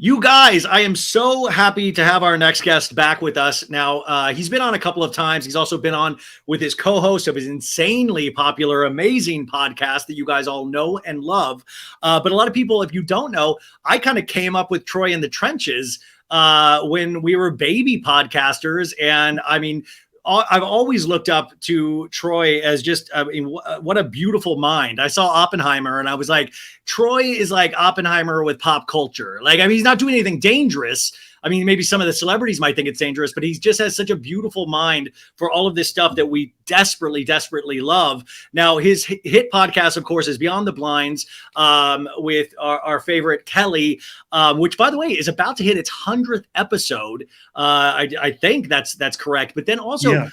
You guys, I am so happy to have our next guest back with us. Now, he's been on a couple of times. He's also been on with his co-host of his insanely popular, amazing podcast that you guys all know and love. But a lot of people, if you don't know, I kind of came up with Troy in the trenches when we were baby podcasters. And I mean, I've always looked up to Troy as just, I mean, what a beautiful mind. I saw Oppenheimer and I was like, Troy is like Oppenheimer with pop culture. Like, I mean, he's not doing anything dangerous. I mean, maybe some of the celebrities might think it's dangerous, but he just has such a beautiful mind for all of this stuff that we desperately, desperately love. Now, his hit podcast, of course, is Beyond the Blinds with our favorite Kelly, which, by the way, is about to hit its 100th episode. I think that's correct. But then also,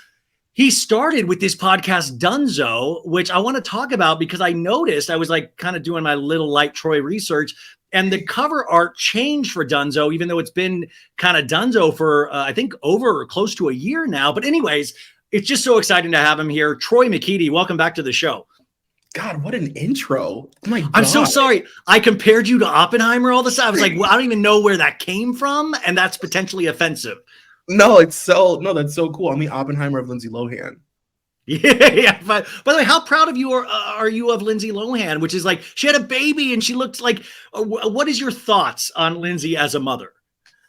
he started with this podcast Dunzo, which I want to talk about because I noticed I was like kind of doing my little light Troy research. And the cover art changed for Dunzo, even though it's been kind of Dunzo for, I think, over close to a year now. But anyways, it's just so exciting to have him here. Troy McEady, welcome back to the show. God, what an intro. Oh my God. I'm so sorry. I compared you to Oppenheimer all the time. I was like, well, I don't even know where that came from. And that's potentially offensive. No, that's so cool. I mean, Oppenheimer of Lindsay Lohan. Yeah. But by the way, how proud of you are you of Lindsay Lohan, which is like, she had a baby and she looked like, what is your thoughts on Lindsay as a mother?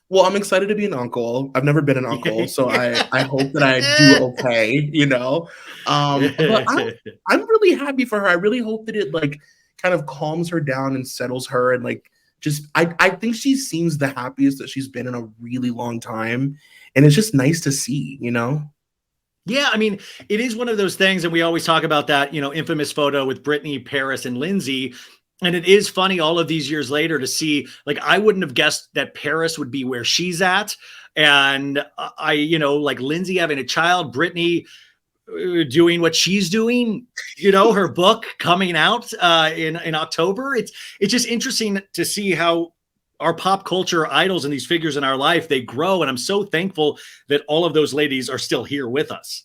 Well, I'm excited to be an uncle. I've never been an uncle, so I hope that I do okay, you know? But I'm really happy for her. I really hope that it like kind of calms her down and settles her. And like, just, I think she seems the happiest that she's been in a really long time. And it's just nice to see, you know? Yeah, I mean, it is one of those things, and we always talk about that, you know, infamous photo with Brittany, Paris, and Lindsay. And it is funny all of these years later to see, like, I wouldn't have guessed that Paris would be where she's at. And I, you know, like Lindsay having a child, Brittany doing what she's doing, you know, her book coming out in October. It's just interesting to see how our pop culture idols and these figures in our life, they grow. And I'm so thankful that all of those ladies are still here with us.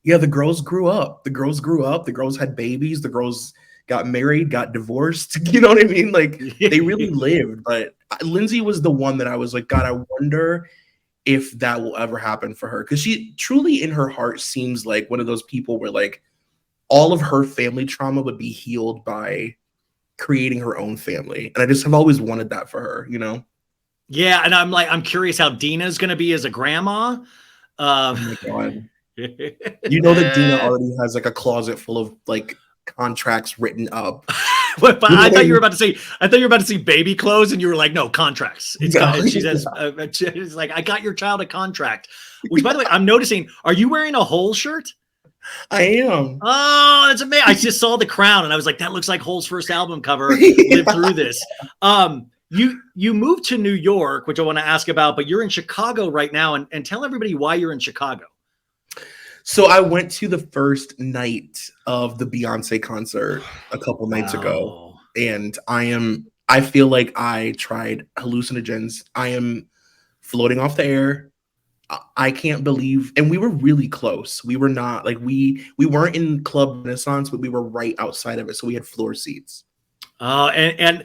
Yeah, the girls grew up. The girls had babies. The girls got married, got divorced. You know what I mean? Like, they really lived. But Lindsay was the one that I was like, God, I wonder if that will ever happen for her. Because she truly in her heart seems like one of those people where like all of her family trauma would be healed by creating her own family. And I just have always wanted that for her, you know? Yeah. And I'm curious how Dina's going to be as a grandma. Oh my God. You know that Dina already has like a closet full of like contracts written up. but I thought you were about to say baby clothes, and you were like, no, contracts. She says, she's like, I got your child a contract. Which, by the way, I'm noticing. Are you wearing a Hole shirt? I am. Oh, that's amazing. I just saw The Crown and I was like, that looks like Hole's first album cover. Lived through this. You moved to New York, which I want to ask about, but you're in Chicago right now, and tell everybody why you're in Chicago. So I went to the first night of the Beyonce concert a couple nights ago, and I feel like I tried hallucinogens. I am floating off the air. I can't believe, and we were really close. We were not like, we weren't in Club Renaissance, but we were right outside of it. So we had floor seats. And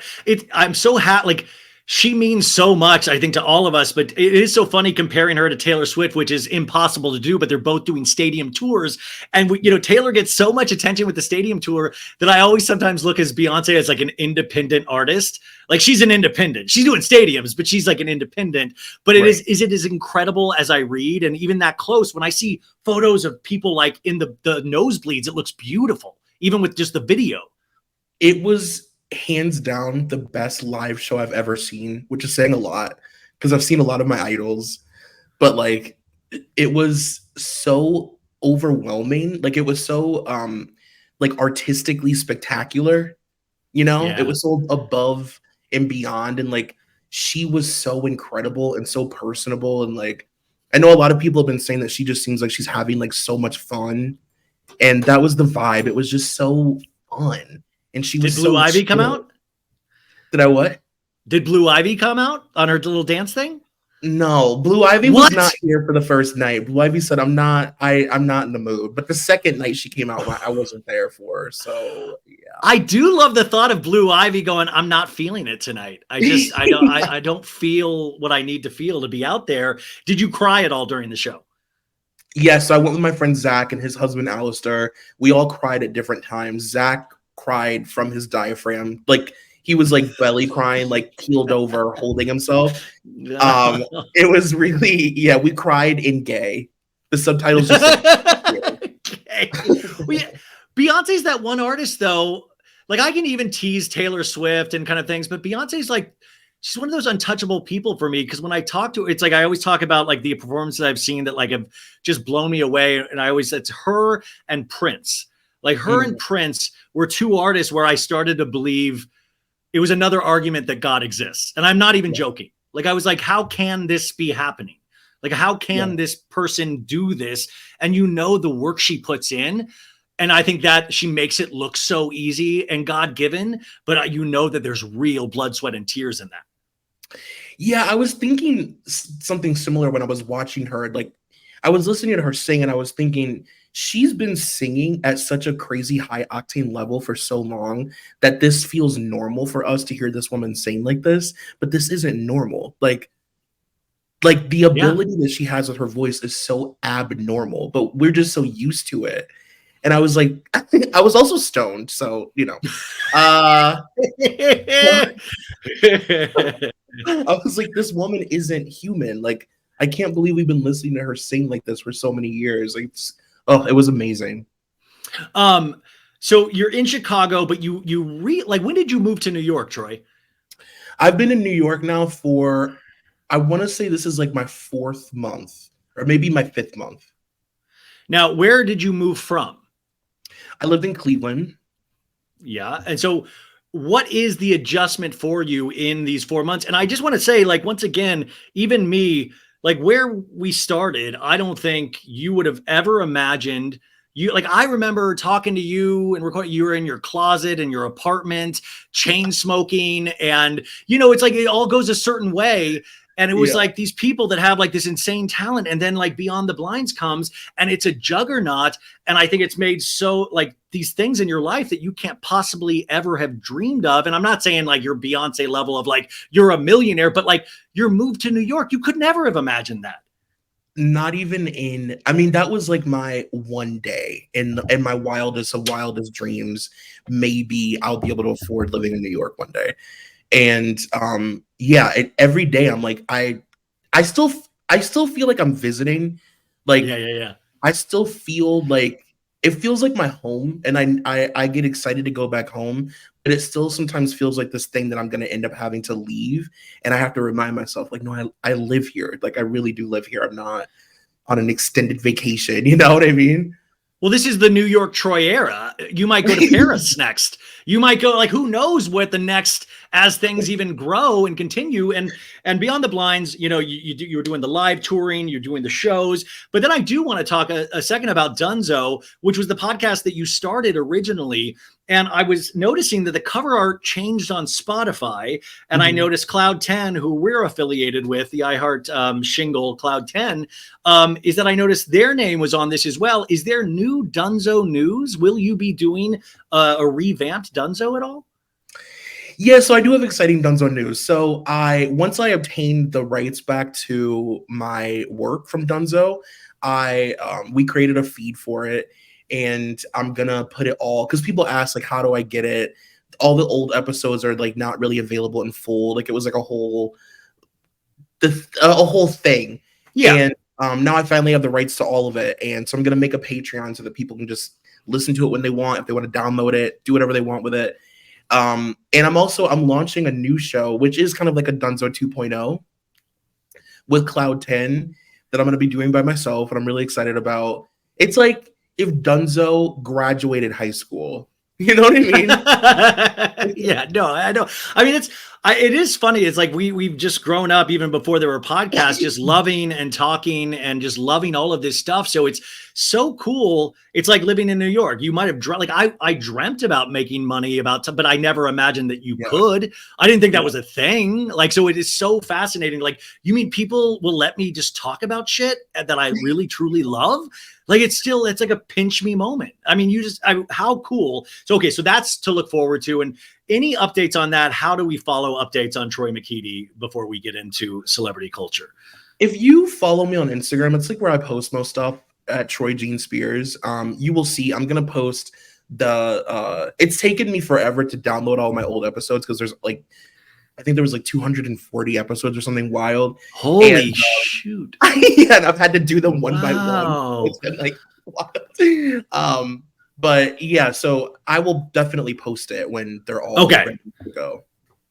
I'm so happy. Like, she means so much, I think, to all of us, but it is so funny comparing her to Taylor Swift, which is impossible to do, but they're both doing stadium tours. And Taylor gets so much attention with the stadium tour that I always sometimes look as Beyonce as like an independent artist. Like, she's an independent. She's doing stadiums, but she's like an independent. But is it as incredible as I read? And even that close, when I see photos of people like in the nosebleeds, it looks beautiful, even with just the video. It was hands down the best live show I've ever seen, which is saying a lot because I've seen a lot of my idols, but like, it was so overwhelming. Like, it was so like artistically spectacular, you know? It was so above and beyond, and like, she was so incredible and so personable. And like, I know a lot of people have been saying that she just seems like she's having like so much fun, and that was the vibe. It was just so fun. And she was. Did Blue Ivy come out? Did I what? Did Blue Ivy come out on her little dance thing? No, Blue Ivy was What? not here for the first night. Blue Ivy said, I'm not in the mood. But the second night she came out, I wasn't there for her. So I do love the thought of Blue Ivy going, I'm not feeling it tonight. I don't feel what I need to feel to be out there. Did you cry at all during the show? Yes, I went with my friend Zach and his husband Alistair. We all cried at different times. Zach cried from his diaphragm. Like he was like belly crying, like keeled over, holding himself. It was really, yeah, we cried in gay. The subtitles just said okay. Beyonce's that one artist though. Like I can even tease Taylor Swift and kind of things, but Beyonce's like, she's one of those untouchable people for me. Because when I talk to her, it's like, I always talk about like the performances I've seen that like have just blown me away. And I always, it's her and Prince. Like her and Prince were two artists where I started to believe it was another argument that God exists. And I'm not even joking. Like I was like, how can this be happening? Like, how can this person do this? And you know, the work she puts in. And I think that she makes it look so easy and God-given, but you know that there's real blood, sweat, and tears in that. Yeah, I was thinking something similar when I was watching her. Like, I was listening to her sing, and I was thinking, she's been singing at such a crazy high octane level for so long that this feels normal for us to hear this woman sing like this, but this isn't normal. Like the ability that she has with her voice is so abnormal, but we're just so used to it. And I was like, I was also stoned, so you know. I was like, this woman isn't human. Like, I can't believe we've been listening to her sing like this for so many years. Like, it was amazing. So you're in Chicago, but like, when did you move to New York, Troy? I've been in New York now for, I want to say this is like my 4th month, or maybe my 5th month. Now, where did you move from? I lived in Cleveland. Yeah. And so what is the adjustment for you in these 4 months? And I just want to say, like, once again, even me, like where we started, I don't think you would have ever imagined you. Like, I remember talking to you and recording, you were in your closet in your apartment, chain smoking. And, you know, it's like, it all goes a certain way. And it was like these people that have like this insane talent, and then like Beyond the Blinds comes and it's a juggernaut. And I think it's made so like these things in your life that you can't possibly ever have dreamed of. And I'm not saying like your Beyonce level of like, you're a millionaire, but like your move to New York, you could never have imagined that. Not even in, I mean, that was like my one day in my wildest of wildest dreams. Maybe I'll be able to afford living in New York one day. And every day I'm like, I still feel like I'm visiting. Like, I still feel like it feels like my home, and I get excited to go back home, but it still sometimes feels like this thing that I'm going to end up having to leave. And I have to remind myself, like, no, I live here. Like, I really do live here. I'm not on an extended vacation. You know what I mean? Well, this is the New York Troy era. You might go to Paris next. You might go, like, who knows what the next, as things even grow and continue. And Beyond the Blinds, you know, you're doing the live touring, you're doing the shows. But then I do want to talk a second about Dunzo, which was the podcast that you started originally. And I was noticing that the cover art changed on Spotify. And I noticed Cloud 10, who we're affiliated with, the iHeart shingle Cloud 10, is that I noticed their name was on this as well. Is there new Dunzo news? Will you be doing a revamped Dunzo at all? Yeah, so I do have exciting Dunzo news. So once I obtained the rights back to my work from Dunzo, we created a feed for it. And I'm gonna put it all, because people ask like, how do I get it? All the old episodes are like not really available in full. Like, it was like a whole thing. Yeah. And now I finally have the rights to all of it. And so I'm gonna make a Patreon so that people can just listen to it when they want. If they want to download it, do whatever they want with it. And I'm launching a new show, which is kind of like a Dunzo 2.0 with Cloud 10 that I'm gonna be doing by myself, and I'm really excited about. It's like if Dunzo graduated high school, you know what I mean? Yeah, no, I know. I mean, It is funny. It's like we've just grown up even before there were podcasts, just loving and talking and just loving all of this stuff. So it's so cool. It's like living in New York. You might have like I dreamt about making money but I never imagined that you Yeah. could. I didn't think that was a thing. Like, so it is so fascinating. Like, you mean people will let me just talk about shit that I really truly love? Like, it's like a pinch me moment. I mean, how cool. So, okay. So that's to look forward to. And any updates on that? How do we follow updates on Troy McEady before we get into celebrity culture? If you follow me on Instagram, it's like where I post most stuff at Troy Jean Spears. You will see I'm gonna post it's taken me forever to download all my old episodes because there's like I think there was like 240 episodes or something wild. Holy shoot. Yeah, and I've had to do them one by one. It's been like wild. But yeah, so I will definitely post it when they're all ready to go.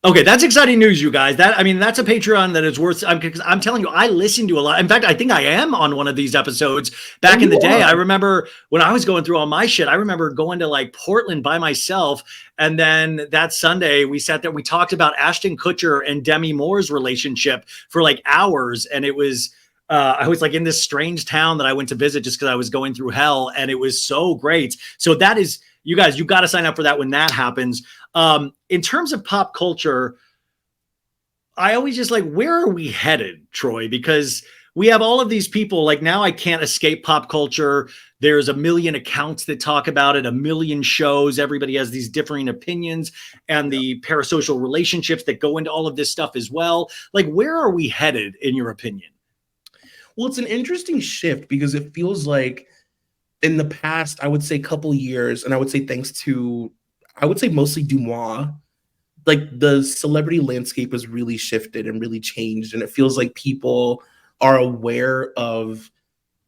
Okay, that's exciting news, you guys. That's a Patreon that is worth. Because I'm telling you, I listen to a lot. In fact, I think I am on one of these episodes back in the day. I remember when I was going through all my shit. I remember going to like Portland by myself, and then that Sunday we sat there. We talked about Ashton Kutcher and Demi Moore's relationship for like hours, and it was. I was like in this strange town that I went to visit just because I was going through hell, and it was so great. So that is, you guys, you got to sign up for that when that happens. In terms of pop culture, I always just like, where are we headed, Troy? Because we have all of these people, like now I can't escape pop culture. There's a million accounts that talk about it, a million shows. Everybody has these differing opinions and the parasocial relationships that go into all of this stuff as well. Like, where are we headed in your opinion? Well, it's an interesting shift because it feels like in the past, I would say couple years, and I would say thanks to, I would say mostly Dumois, like the celebrity landscape has really shifted and really changed. And it feels like people are aware of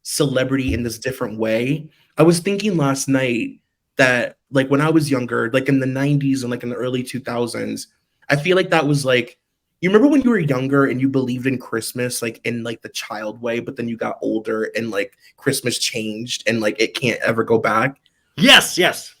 celebrity in this different way. I was thinking last night that like when I was younger, like in the 90s and like in the early 2000s, I feel like that was like, you remember when you were younger and you believed in Christmas, like in like the child way, but then you got older and like Christmas changed and like it can't ever go back? Yes, yes.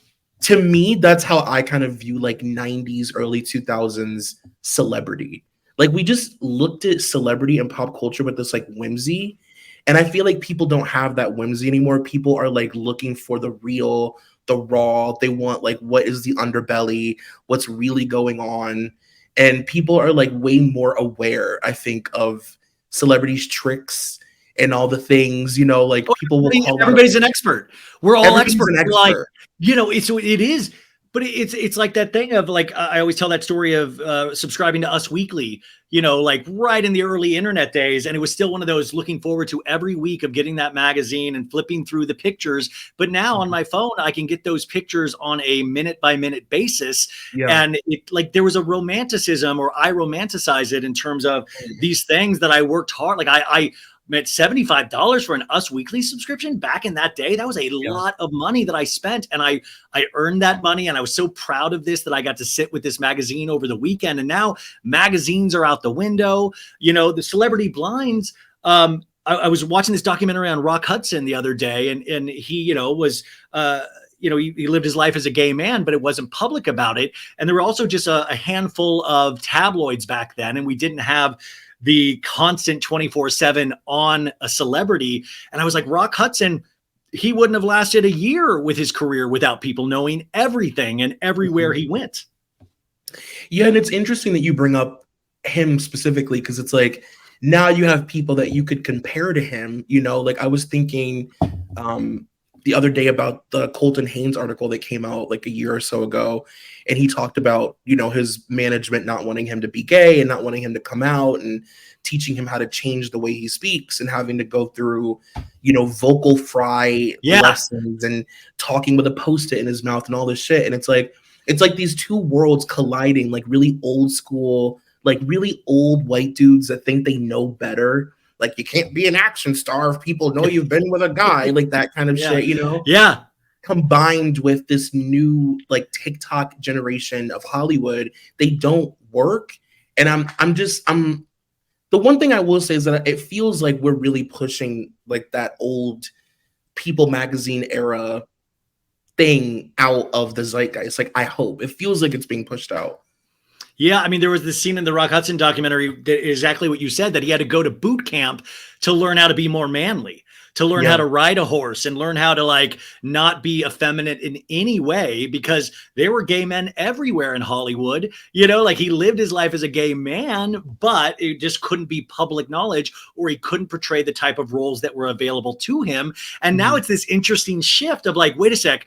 To me, that's how I kind of view like 90s, early 2000s celebrity. Like we just looked at celebrity and pop culture with this like whimsy. And I feel like people don't have that whimsy anymore. People are like looking for the real, the raw. They want like, what is the underbelly? What's really going on? And people are like way more aware, I think, of celebrities' tricks and all the things, you know, like people will call everybody's an expert. We're all experts. An expert. Like, you know, it is, but it's like that thing of like, I always tell that story of subscribing to Us Weekly, you know, like right in the early internet days. And it was still one of those looking forward to every week of getting that magazine and flipping through the pictures. But now on my phone, I can get those pictures on a minute by minute basis. Yeah. And it like there was a romanticism, or I romanticize it in terms of these things that I worked hard. Like I meant $75 for an Us Weekly subscription back in that day. That was a lot of money that I spent, and I earned that money. And I was so proud of this that I got to sit with this magazine over the weekend. And now magazines are out the window. You know, the celebrity blinds. I was watching this documentary on Rock Hudson the other day, and he, you know, was, you know, he lived his life as a gay man, but it wasn't public about it. And there were also just a handful of tabloids back then, and we didn't have the constant 24/7 on a celebrity. And I was like, Rock Hudson, he wouldn't have lasted a year with his career without people knowing everything and everywhere he went. Yeah. And it's interesting that you bring up him specifically, because it's like, now you have people that you could compare to him, you know, like I was thinking the other day about the Colton Haynes article that came out like a year or so ago. And he talked about, you know, his management not wanting him to be gay and not wanting him to come out, and teaching him how to change the way he speaks, and having to go through, you know, vocal fry lessons and talking with a Post-it in his mouth and all this shit. And it's like these two worlds colliding, like really old school, like really old white dudes that think they know better. Like, you can't be an action star if people know you've been with a guy, like that kind of shit, you know? Yeah. Combined with this new like TikTok generation of Hollywood, they don't work. And I'm the one thing I will say is that it feels like we're really pushing like that old People magazine era thing out of the zeitgeist. Like, I hope it feels like it's being pushed out. Yeah, I mean, there was this scene in the Rock Hudson documentary that is exactly what you said, that he had to go to boot camp to learn how to be more manly, to learn how Yeah. to ride a horse and learn how to like not be effeminate in any way, because there were gay men everywhere in Hollywood. You know, like he lived his life as a gay man, but it just couldn't be public knowledge, or he couldn't portray the type of roles that were available to him. And now Mhm. it's this interesting shift of like, wait a sec,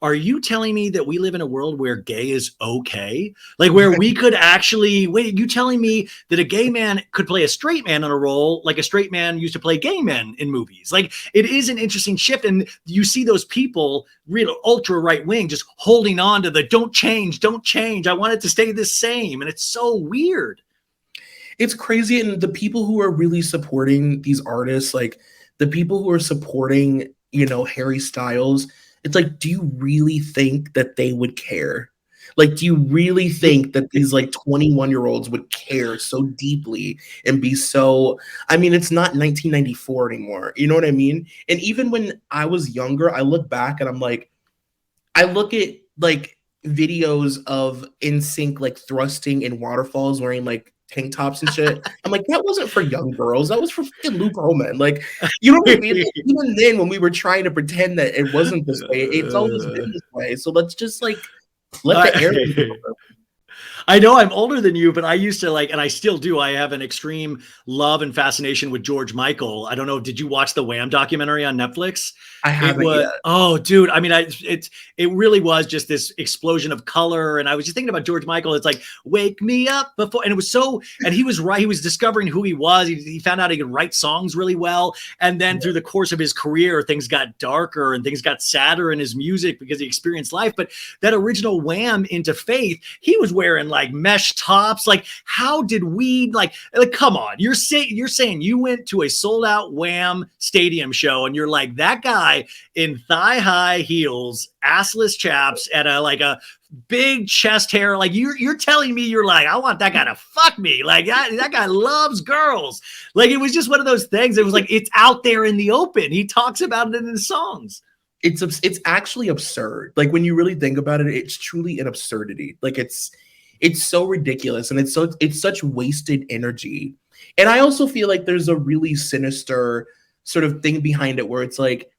are you telling me that we live in a world where gay is okay? Like where we could actually, wait, you telling me that a gay man could play a straight man in a role like a straight man used to play gay men in movies? Like it is an interesting shift. And you see those people, real ultra right wing, just holding on to the don't change, don't change. I want it to stay the same. And it's so weird. It's crazy. And the people who are really supporting these artists, like the people who are supporting, Harry Styles, it's like, do you really think that they would care? Like, do you really think that these like 21-year-olds would care so deeply and be so, I mean, it's not 1994 anymore. You know what I mean? And even when I was younger, I look back and I'm like, I look at like videos of NSYNC like thrusting in waterfalls wearing like tank tops and shit. I'm like, that wasn't for young girls. That was for fucking Luke Roman. Like, you know what I mean? Like, even then, when we were trying to pretend that it wasn't this way, it's always been this way. So let's just like let the air. I know I'm older than you, but I used to like, and I still do. I have an extreme love and fascination with George Michael. I don't know. Did you watch the Wham documentary on Netflix? I haven't yet. Oh, dude. I mean, it really was just this explosion of color. And I was just thinking about George Michael. It's like, wake me up before. And it was so, and he was right. He was discovering who he was. He found out he could write songs really well. And then through the course of his career, things got darker and things got sadder in his music because he experienced life. But that original Wham into Faith, he was wearing like mesh tops. Like, how did we like come on, you're saying you went to a sold out Wham stadium show and you're like, that guy in thigh high heels, assless chaps, and a big chest hair. Like you're telling me you're like, I want that guy to fuck me. Like that guy loves girls. Like it was just one of those things. It was like, it's out there in the open. He talks about it in his songs. It's actually absurd. Like when you really think about it, it's truly an absurdity. Like it's so ridiculous, and it's such wasted energy. And I also feel like there's a really sinister sort of thing behind it where it's like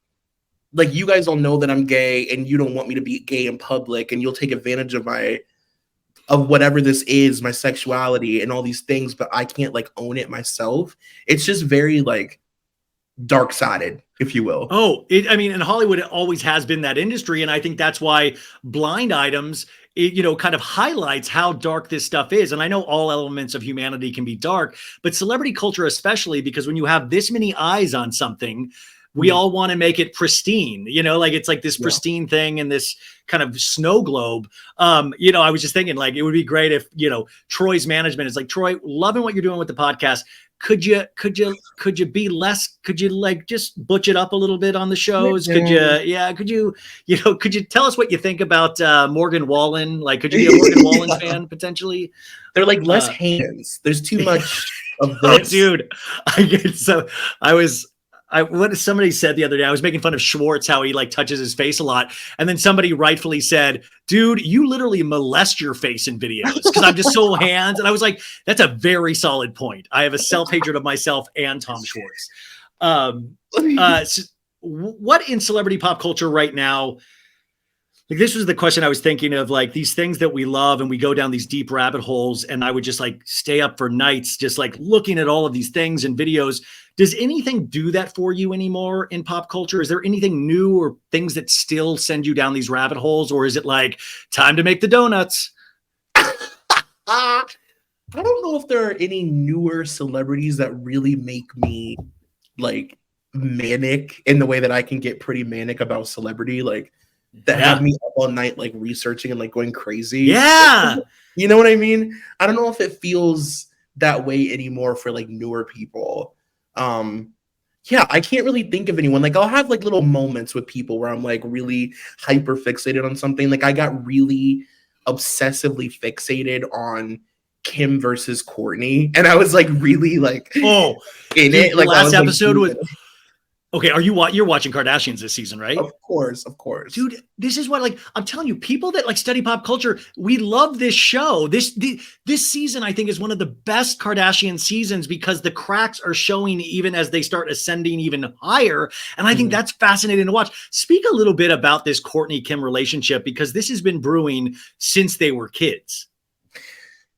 you guys all know that I'm gay and you don't want me to be gay in public, and you'll take advantage of whatever this is, my sexuality and all these things, but I can't like own it myself. It's just very like dark-sided, if you will. Oh, I mean, in Hollywood, it always has been that industry. And I think that's why Blind Items, kind of highlights how dark this stuff is. And I know all elements of humanity can be dark, but celebrity culture, especially, because when you have this many eyes on something, we all want to make it pristine, like it's like this pristine thing in this kind of snow globe. I was just thinking like, it would be great if, Troy's management is like, Troy, loving what you're doing with the podcast. Could you be less, could you like just butch it up a little bit on the shows? Could you tell us what you think about Morgan Wallen? Like, could you be a Morgan Wallen fan potentially? They're like less hands. There's too much of this. Oh, dude. What somebody said the other day, I was making fun of Schwartz, how he like touches his face a lot. And then somebody rightfully said, dude, you literally molest your face in videos because I'm just so hands. And I was like, that's a very solid point. I have a self-hatred of myself and Tom Schwartz. So what in celebrity pop culture right now, like this was the question I was thinking of, like these things that we love and we go down these deep rabbit holes, and I would just like stay up for nights just like looking at all of these things and videos. Does anything do that for you anymore in pop culture? Is there anything new or things that still send you down these rabbit holes? Or is it like time to make the donuts? I don't know if there are any newer celebrities that really make me like manic in the way that I can get pretty manic about celebrity. Like, that have me up all night, like researching and like going crazy. Yeah. You know what I mean? I don't know if it feels that way anymore for like newer people. I can't really think of anyone. Like I'll have like little moments with people where I'm like really hyper fixated on something. Like I got really obsessively fixated on Kim versus Courtney, and I was like really like in it. Like last episode with Okay, you're watching Kardashians this season, right? Of course. Dude, this is what, like, I'm telling you, people that like study pop culture, we love this show. This season, I think, is one of the best Kardashian seasons because the cracks are showing even as they start ascending even higher. And I think that's fascinating to watch. Speak a little bit about this Kourtney Kim relationship because this has been brewing since they were kids.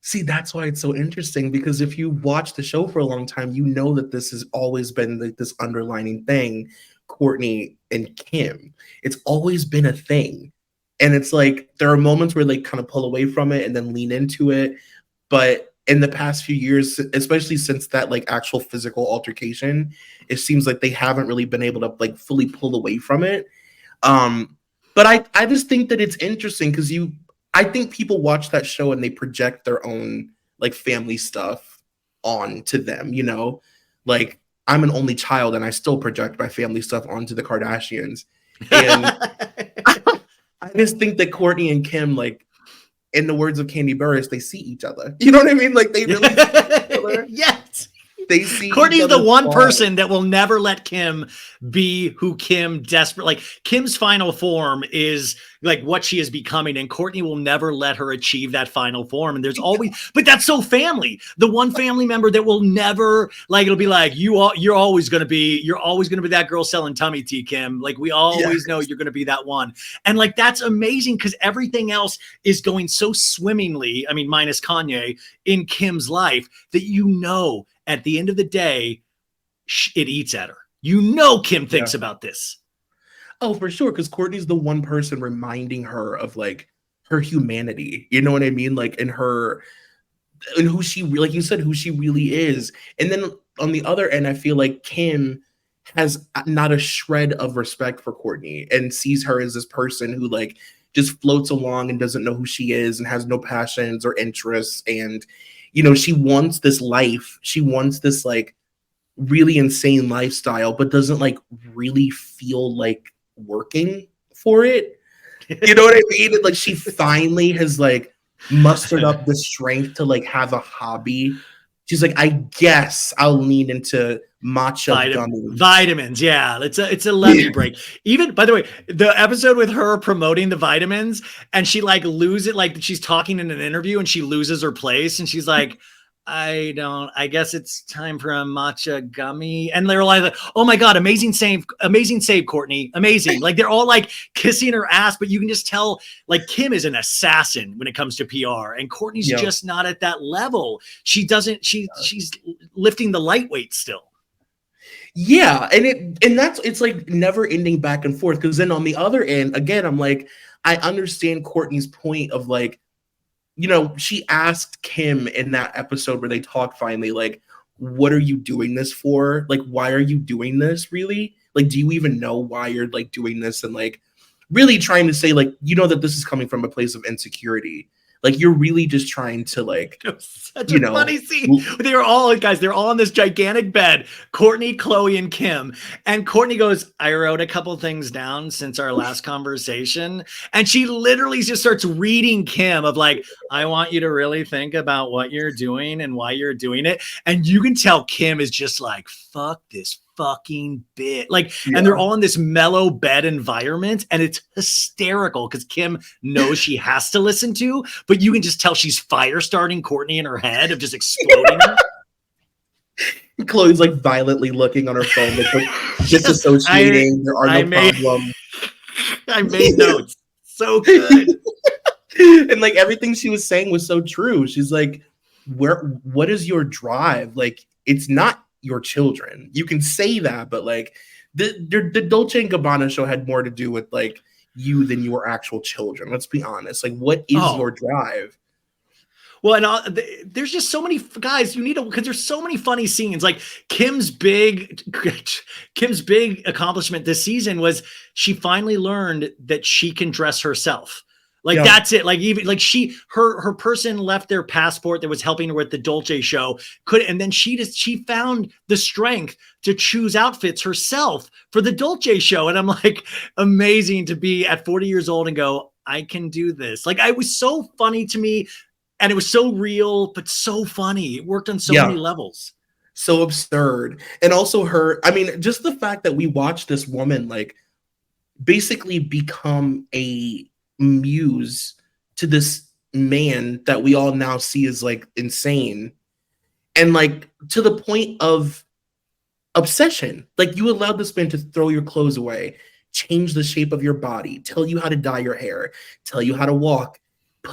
See, that's why it's so interesting, because if you watch the show for a long time, you know that this has always been like this underlining thing, Kourtney and Kim. It's always been a thing. And it's like there are moments where they kind of pull away from it and then lean into it. But in the past few years, especially since that like actual physical altercation, it seems like they haven't really been able to like fully pull away from it. But I just think that it's interesting because I think people watch that show and they project their own like family stuff onto them, you know? Like I'm an only child and I still project my family stuff onto the Kardashians. And I just think that Kourtney and Kim, like in the words of Candy Burris, they see each other. You know what I mean? Like they really see each other. Yes. They see Kourtney's the one person that will never let Kim be who Kim like Kim's final form is like what she is becoming, and Kourtney will never let her achieve that final form. And there's always, but that's so family. The one family member that will never, like, it'll be like you're always gonna be that girl selling tummy tea, Kim. Like we always know you're gonna be that one, and like that's amazing because everything else is going so swimmingly. I mean, minus Kanye in Kim's life that at the end of the day, it eats at her. You know, Kim thinks about this. Oh, for sure. Because Kourtney's the one person reminding her of like her humanity. You know what I mean? Like in who she, like you said, who she really is. And then on the other end, I feel like Kim has not a shred of respect for Kourtney and sees her as this person who like just floats along and doesn't know who she is and has no passions or interests. And you know, she wants this life. She wants this like really insane lifestyle, but doesn't like really feel like working for it. You know what I mean? And, like she finally has like mustered up the strength to like have a hobby. She's like, I guess I'll lean into matcha gummies. Vitamins, yeah. It's a levy break. Even, by the way, the episode with her promoting the vitamins and she like loses, like she's talking in an interview and she loses her place and she's like, I guess it's time for a matcha gummy. And they're like, oh my God, amazing save, Kourtney. Amazing. Like they're all like kissing her ass, but you can just tell like Kim is an assassin when it comes to PR and Kourtney's just not at that level. She's lifting the lightweight still. Yeah, and it's like never ending back and forth. Because then on the other end, again, I'm like, I understand Kourtney's point of like, you know, she asked Kim in that episode where they talk finally, like, what are you doing this for? Like, why are you doing this really? Like, do you even know why you're like doing this? And like really trying to say, like, you know, that this is coming from a place of insecurity. Like you're really just trying to like, such a funny scene. They're all on this gigantic bed, Kourtney, Khloe, and Kim. And Kourtney goes, I wrote a couple things down since our last conversation. And she literally just starts reading Kim of like, I want you to really think about what you're doing and why you're doing it. And you can tell Kim is just like, fuck this fucking bit. Like, and they're all in this mellow bed environment and it's hysterical because Kim knows she has to listen to, but you can just tell she's fire starting Kourtney in her head of just exploding. Khloe's like violently looking on her phone, like disassociating. There are no problems. I made notes. So good. And like everything she was saying was so true. She's like, what is your drive? Like, it's not your children. You can say that, but like the Dolce and Gabbana show had more to do with like you than your actual children. Let's be honest. Like, what is your drive? Well, and there's just so many guys you need to, because there's so many funny scenes. Like Kim's big accomplishment this season was she finally learned that she can dress herself. Like that's it. Like even like her person left their passport that was helping her with the Dolce show and then she found the strength to choose outfits herself for the Dolce show. And I'm like, amazing to be at 40 years old and go, I can do this. Like it was so funny to me and it was so real, but so funny. It worked on so many levels. so absurd. And also her, I mean, just the fact that we watched this woman like basically become a muse to this man that we all now see as like insane, and like to the point of obsession. Like you allowed this man to throw your clothes away, change the shape of your body, tell you how to dye your hair, tell you how to walk.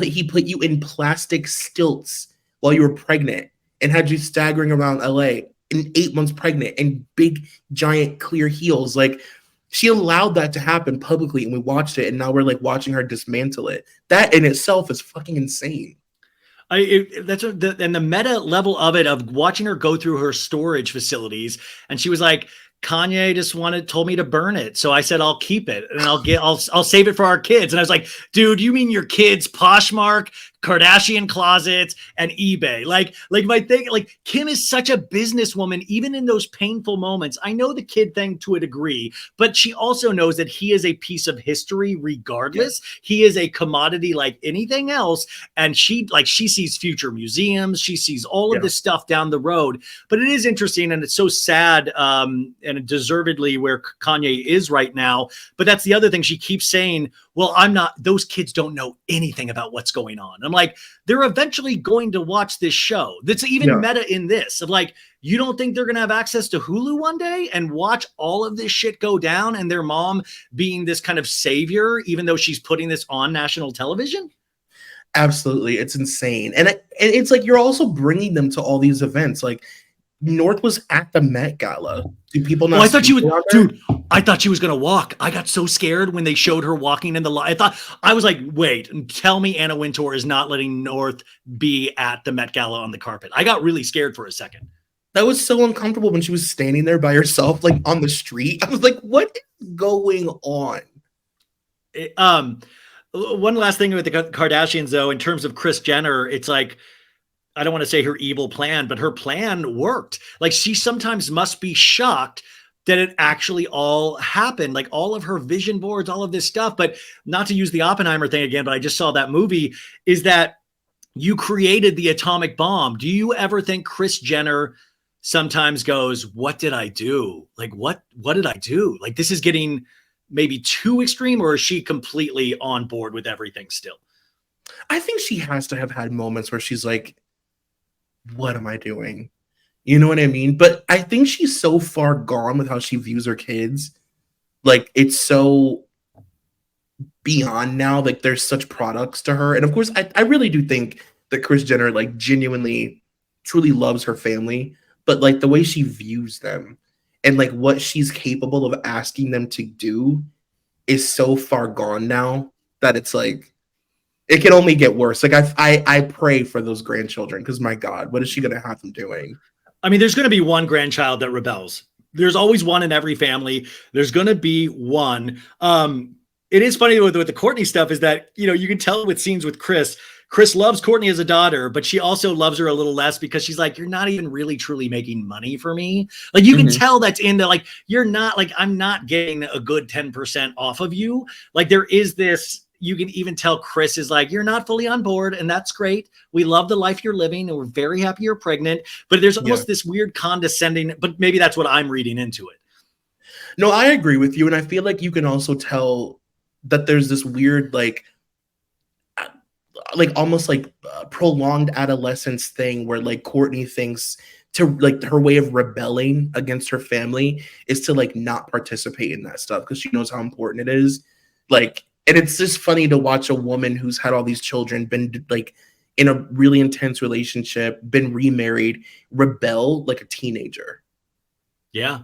He put you in plastic stilts while you were pregnant and had you staggering around LA in 8 months pregnant in big, giant, clear heels. Like she allowed that to happen publicly, and we watched it, and now we're like watching her dismantle it. That in itself is fucking insane. And the meta level of it, of watching her go through her storage facilities, and she was like, Kanye just told me to burn it, so I said I'll keep it and I'll save it for our kids. And I was like, dude, you mean your kids Poshmark, Kardashian closets, and eBay? Like my thing, like Kim is such a businesswoman, even in those painful moments. I know the kid thing to a degree, but she also knows that he is a piece of history regardless. Yeah. He is a commodity like anything else, and she sees future museums, she sees all of this stuff down the road. But it is interesting, and it's so sad, and deservedly where Kanye is right now. But that's the other thing. She keeps saying, well, those kids don't know anything about what's going on. I'm like, they're eventually going to watch this show. That's even meta in this of like, you don't think they're going to have access to Hulu one day and watch all of this shit go down, and their mom being this kind of savior, even though she's putting this on national television? Absolutely. It's insane. And it's like, you're also bringing them to all these events. Like, North was at the Met Gala. Do people not? I thought she was, dude. I thought she was gonna walk. I got so scared when they showed her walking in the line. I was like, wait, tell me Anna Wintour is not letting North be at the Met Gala on the carpet. I got really scared for a second. That was so uncomfortable when she was standing there by herself, like on the street. I was like, what is going on? One last thing with the Kardashians, though, in terms of Kris Jenner, it's like, I don't want to say her evil plan, but her plan worked. Like, she sometimes must be shocked that it actually all happened. Like all of her vision boards, all of this stuff, but not to use the Oppenheimer thing again, but I just saw that movie, is that you created the atomic bomb. Do you ever think Kris Jenner sometimes goes, what did I do? Like, what did I do? Like, this is getting maybe too extreme, or is she completely on board with everything still? I think she has to have had moments where she's like, what am I doing? You know what I mean? But I think she's so far gone with how she views her kids. Like, it's so beyond now. Like, there's such products to her. And of course, I really do think that Kris Jenner, like, genuinely, truly loves her family. But, like, the way she views them and, like, what she's capable of asking them to do is so far gone now that it's like, it can only get worse. Like, I pray for those grandchildren, because my God, what is she going to have them doing? I mean, there's going to be one grandchild that rebels. There's always one in every family. There's going to be one. It is funny with the Kourtney stuff is that, you know, you can tell with scenes with Kris. Kris loves Kourtney as a daughter, but she also loves her a little less because she's like, you're not even really truly making money for me. Like, you can tell that's in the, like, you're not, like, I'm not getting a good 10% off of you. Like, there is this, you can even tell Kris is like, you're not fully on board, and that's great. We love the life you're living, and we're very happy you're pregnant. But there's almost this weird condescending, but maybe that's what I'm reading into it. No, I agree with you. And I feel like you can also tell that there's this weird, like almost like prolonged adolescence thing where like Kourtney thinks to like her way of rebelling against her family is to like not participate in that stuff because she knows how important it is. Like, and it's just funny to watch a woman who's had all these children, been like in a really intense relationship, been remarried, rebel like a teenager. Yeah.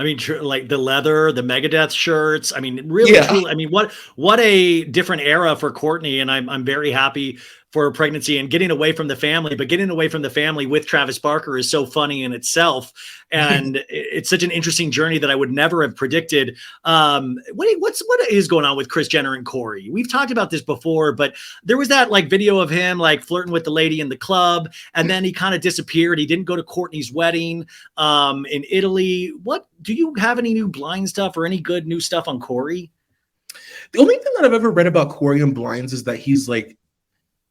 I mean, like the leather, the Megadeth shirts. I mean, really, truly. I mean, what a different era for Kourtney, and I'm very happy for her pregnancy and getting away from the family. But getting away from the family with Travis Barker is so funny in itself, and it's such an interesting journey that I would never have predicted. What is going on with Kris Jenner and Corey? We've talked about this before, but there was that like video of him like flirting with the lady in the club, and then he kind of disappeared. He didn't go to Kourtney's wedding in Italy. What do you have any new blind stuff or any good new stuff on Corey? The only thing that I've ever read about Corey and Blinds is that he's like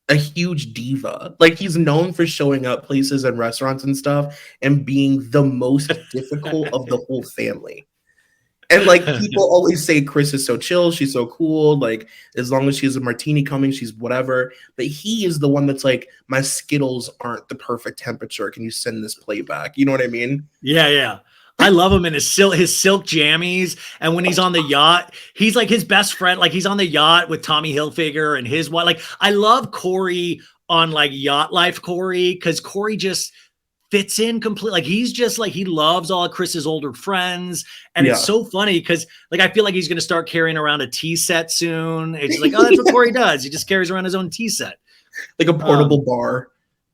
a huge diva. Like he's known for showing up places and restaurants and stuff and being the most difficult of the whole family. And like people always say Chris is so chill, she's so cool, like as long as she has a martini coming, she's whatever. But he is the one that's like, my Skittles aren't the perfect temperature. Can you send this plate back? You know what I mean? Yeah, yeah. I love him in his silk jammies, and when he's on the yacht, he's like his best friend. Like he's on the yacht with Tommy Hilfiger and his wife. Like I love Corey on like Yacht Life Corey, because Corey just fits in completely. Like he's just like he loves all of Chris's older friends, and it's so funny because like I feel like he's gonna start carrying around a tea set soon. It's just like, oh, that's what Corey does. He just carries around his own tea set, like a portable bar.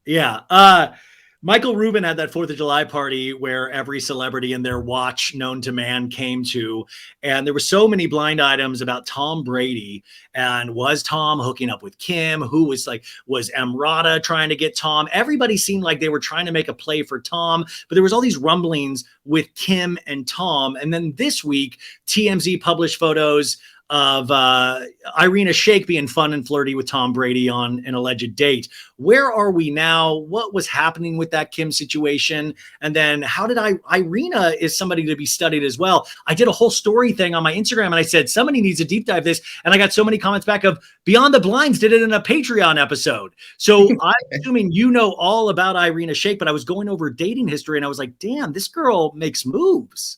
Yeah. Michael Rubin had that 4th of July party where every celebrity and their watch known to man came to. And there were so many blind items about Tom Brady. And was Tom hooking up with Kim? Who was Emrata trying to get Tom? Everybody seemed like they were trying to make a play for Tom. But there was all these rumblings with Kim and Tom. And then this week, TMZ published photos of Irina Shayk being fun and flirty with Tom Brady on an alleged date. Where are we now? What was happening with that Kim situation? And then how did Irina is somebody to be studied as well. I did a whole story thing on my Instagram and I said, somebody needs to deep dive this. And I got so many comments back of Beyond the Blinds did it in a Patreon episode. So I'm assuming you know all about Irina Shayk, but I was going over dating history and I was like, damn, this girl makes moves.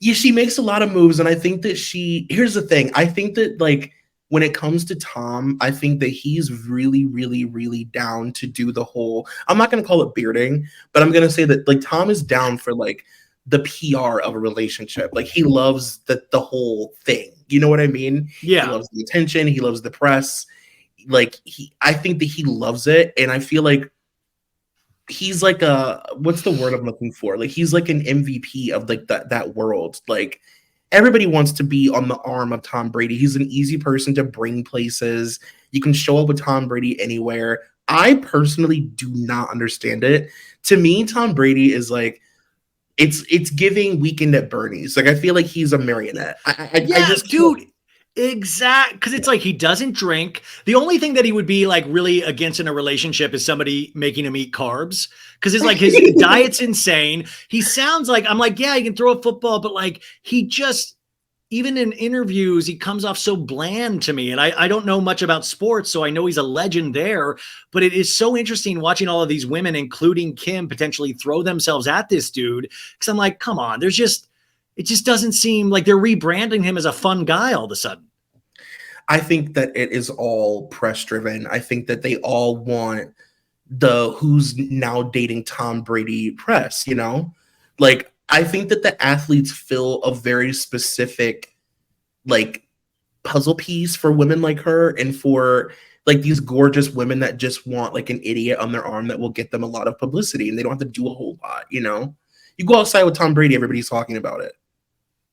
Yeah, she makes a lot of moves. And I think that here's the thing. I think that like when it comes to Tom, I think that he's really, really, really down to do the whole, I'm not going to call it bearding, but I'm going to say that like Tom is down for like the PR of a relationship. Like he loves the whole thing. You know what I mean? Yeah. He loves the attention. He loves the press. Like I think that he loves it. And I feel like he's like what's the word I'm looking for? Like he's like an MVP of like that world. Like everybody wants to be on the arm of Tom Brady. He's an easy person to bring places. You can show up with Tom Brady anywhere. I personally do not understand it. To me, Tom Brady is like it's giving Weekend at Bernie's. Like I feel like he's a marionette. I just dude. Exactly, because it's like he doesn't drink. The only thing that he would be like really against in a relationship is somebody making him eat carbs, because it's like his diet's insane. He sounds like, I'm like, yeah, he can throw a football, but like he just, even in interviews, he comes off so bland to me. And I don't know much about sports, so I know he's a legend there, but it is so interesting watching all of these women, including Kim, potentially throw themselves at this dude. Because I'm like, come on, it just doesn't seem like they're rebranding him as a fun guy all of a sudden. I think that it is all press driven. I think that they all want the who's now dating Tom Brady press, you know? Like, I think that the athletes fill a very specific, like, puzzle piece for women like her and for, like, these gorgeous women that just want, like, an idiot on their arm that will get them a lot of publicity and they don't have to do a whole lot, you know? You go outside with Tom Brady, everybody's talking about it.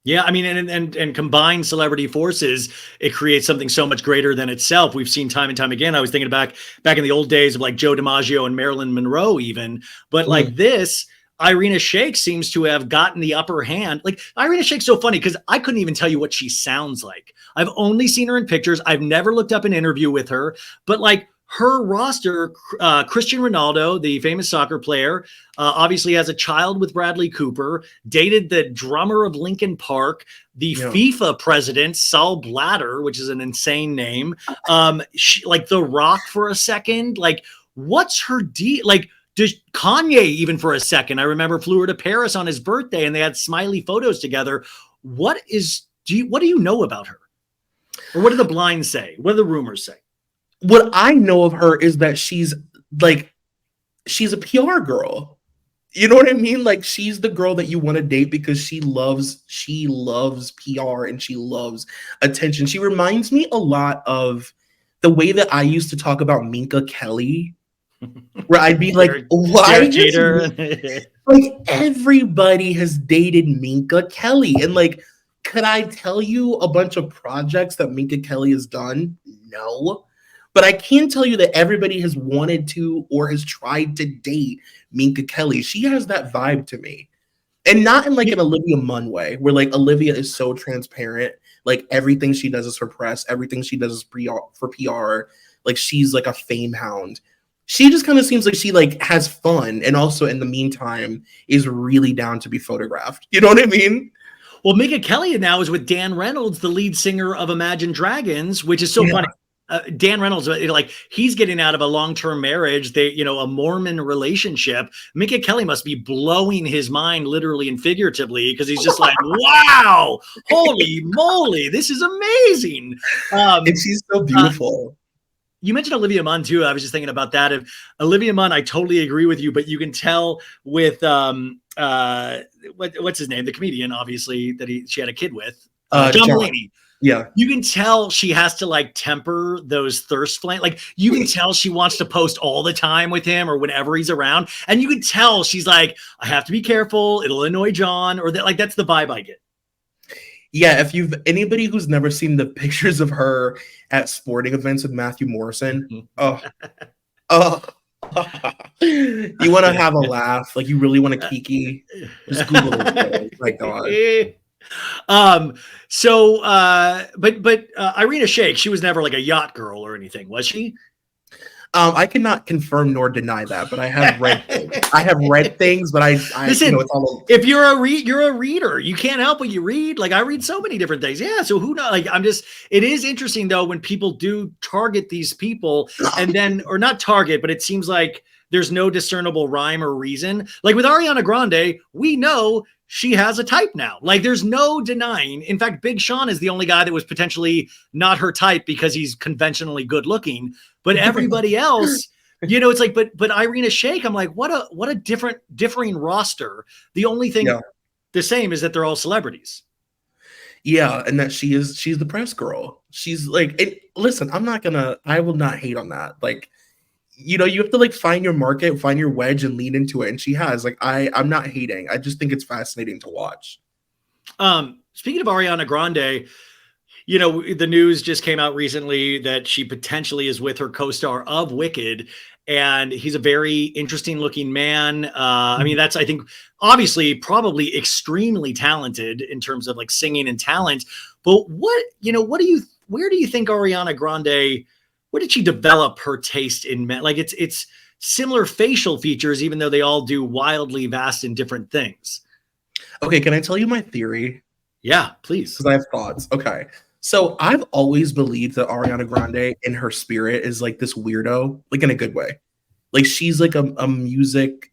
Yeah, I mean, and combined celebrity forces, it creates something so much greater than itself. We've seen time and time again. I was thinking back in the old days of like Joe DiMaggio and Marilyn Monroe even. But like this, Irina Shayk seems to have gotten the upper hand. Like Irina Shayk's so funny because I couldn't even tell you what she sounds like. I've only seen her in pictures. I've never looked up an interview with her. But like her roster, Cristiano Ronaldo, the famous soccer player, obviously has a child with Bradley Cooper, dated the drummer of Linkin Park, the FIFA president, Saul Blatter, which is an insane name, like The Rock for a second. Like, what's her deal? Like, does Kanye even for a second? I remember flew her to Paris on his birthday and they had smiley photos together. What do you know about her? Or what do the blinds say? What do the rumors say? What I know of her is that she's a PR girl. You know what I mean? Like she's the girl that you want to date because she loves PR and she loves attention. She reminds me a lot of the way that I used to talk about Minka Kelly, where I'd be like, why like everybody has dated Minka Kelly. And like, could I tell you a bunch of projects that Minka Kelly has done? No. But I can tell you that everybody has wanted to or has tried to date Minka Kelly. She has that vibe to me. And not in like an Olivia Munn way, where like Olivia is so transparent. Like everything she does is for press. Everything she does is for PR. like she's like a fame hound. She just kind of seems like she like has fun, and also in the meantime is really down to be photographed. You know what I mean? Well, McEady now is with Dan Reynolds, the lead singer of Imagine Dragons, which is so funny. Dan Reynolds, like he's getting out of a long-term marriage, a Mormon relationship. McEady must be blowing his mind literally and figuratively, because he's just like, wow, holy moly, this is amazing. And she's so beautiful. You mentioned Olivia Munn too. I was just thinking about that. If Olivia Munn, I totally agree with you, but you can tell with what's his name, the comedian, obviously, that she had a kid with, John Mulaney. Yeah, you can tell she has to like temper those thirst flames. Like you can tell she wants to post all the time with him or whenever he's around, and you can tell she's like, I have to be careful, it'll annoy John, or that. Like that's the vibe I get. Yeah, if you've anybody who's never seen the pictures of her at sporting events with Matthew Morrison, you want to have a laugh, like you really want to kiki, just Google it. My God. But Irina Shayk, she was never like a yacht girl or anything, was she? I cannot confirm nor deny that, but I have read things. But I listen. If you're a reader, you can't help what you read. Like I read so many different things. Yeah. So who knows? Like it is interesting though when people do target these people, and then or not target, but it seems like there's no discernible rhyme or reason. Like with Ariana Grande, we know she has a type now. Like there's no denying. In fact, Big Sean is the only guy that was potentially not her type because he's conventionally good looking. But everybody else, it's like, but Irina Shayk, I'm like, what a differing roster. The only thing the same is that they're all celebrities. Yeah, and that she's the press girl. She's like, listen, I will not hate on that. Like, you have to like find your market, find your wedge, and lean into it. And she has. Like, I'm not hating. I just think it's fascinating to watch. Speaking of Ariana Grande, the news just came out recently that she potentially is with her co-star of Wicked, and he's a very interesting looking man. I mean, that's, I think, obviously probably extremely talented in terms of like singing and talent. But where do you think Ariana Grande, where did she develop her taste in men? Like it's similar facial features, even though they all do wildly vast and different things. Okay. Can I tell you my theory? Yeah, please. Because I have thoughts. Okay. So I've always believed that Ariana Grande in her spirit is like this weirdo, like in a good way. Like she's like a music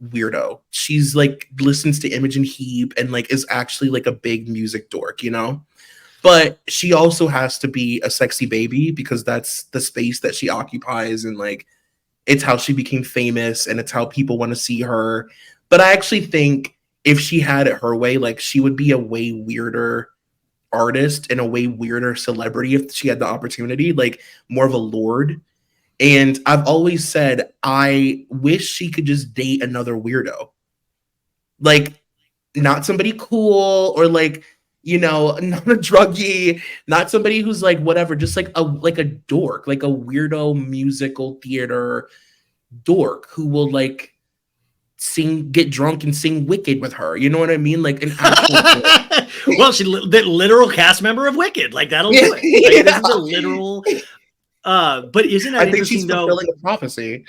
weirdo. She's like listens to Imogen Heap and like is actually like a big music dork, But she also has to be a sexy baby because that's the space that she occupies, and like it's how she became famous and it's how people want to see her. But I actually think if she had it her way, like she would be a way weirder artist and a way weirder celebrity if she had the opportunity, like more of a lord. And I've always said I wish she could just date another weirdo, like not somebody cool or like not a druggie, not somebody who's like whatever, just like a dork, like a weirdo musical theater dork who will like get drunk and sing Wicked with her. You know what I mean? Like an actual well, the literal cast member of Wicked, like that'll do it. Like, this is a literal. But isn't that interesting? I think she's fulfilling a prophecy.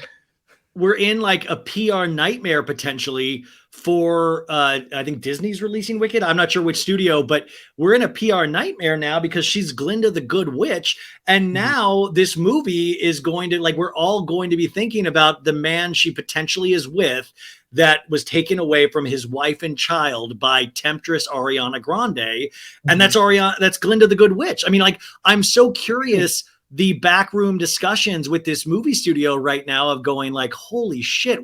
We're in like a PR nightmare potentially for I think Disney's releasing Wicked. I'm not sure which studio, but we're in a PR nightmare now because she's Glinda the Good Witch. And now this movie is going to, like, we're all going to be thinking about the man she potentially is with that was taken away from his wife and child by temptress Ariana Grande. And that's Glinda the Good Witch. I mean, like, I'm so curious the backroom discussions with this movie studio right now of going like, holy shit,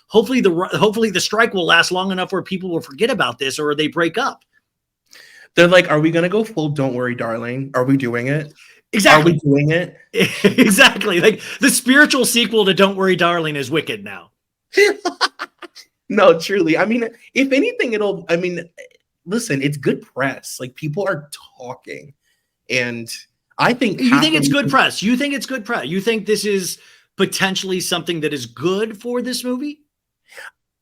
hopefully the strike will last long enough where people will forget about this or they break up. They're like, are we going to go full Don't Worry, Darling? Are we doing it? Exactly. Are we doing it? Exactly. Like the spiritual sequel to Don't Worry, Darling is Wicked now. No, truly. I mean, if anything, listen, it's good press. Like people are talking, and I think you think it's good press. You think it's good press. You think this is potentially something that is good for this movie?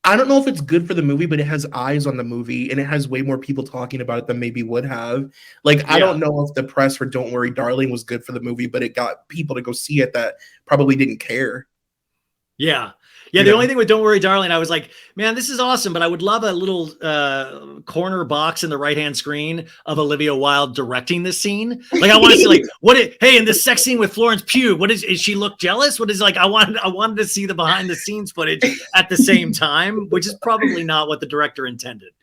I don't know if it's good for the movie, but it has eyes on the movie and it has way more people talking about it than maybe would have. Like, I Yeah. don't know if the press for Don't Worry, Darling was good for the movie, but it got people to go see it that probably didn't care. Yeah. Yeah, You the know? only thing with Don't Worry, Darling, I was like, man, this is awesome, but I would love a little corner box in the right-hand screen of Olivia Wilde directing this scene. Like, I want to see, like, hey, in this sex scene with Florence Pugh, is she look jealous? What is, like, I wanted to see the behind-the-scenes footage at the same time, which is probably not what the director intended.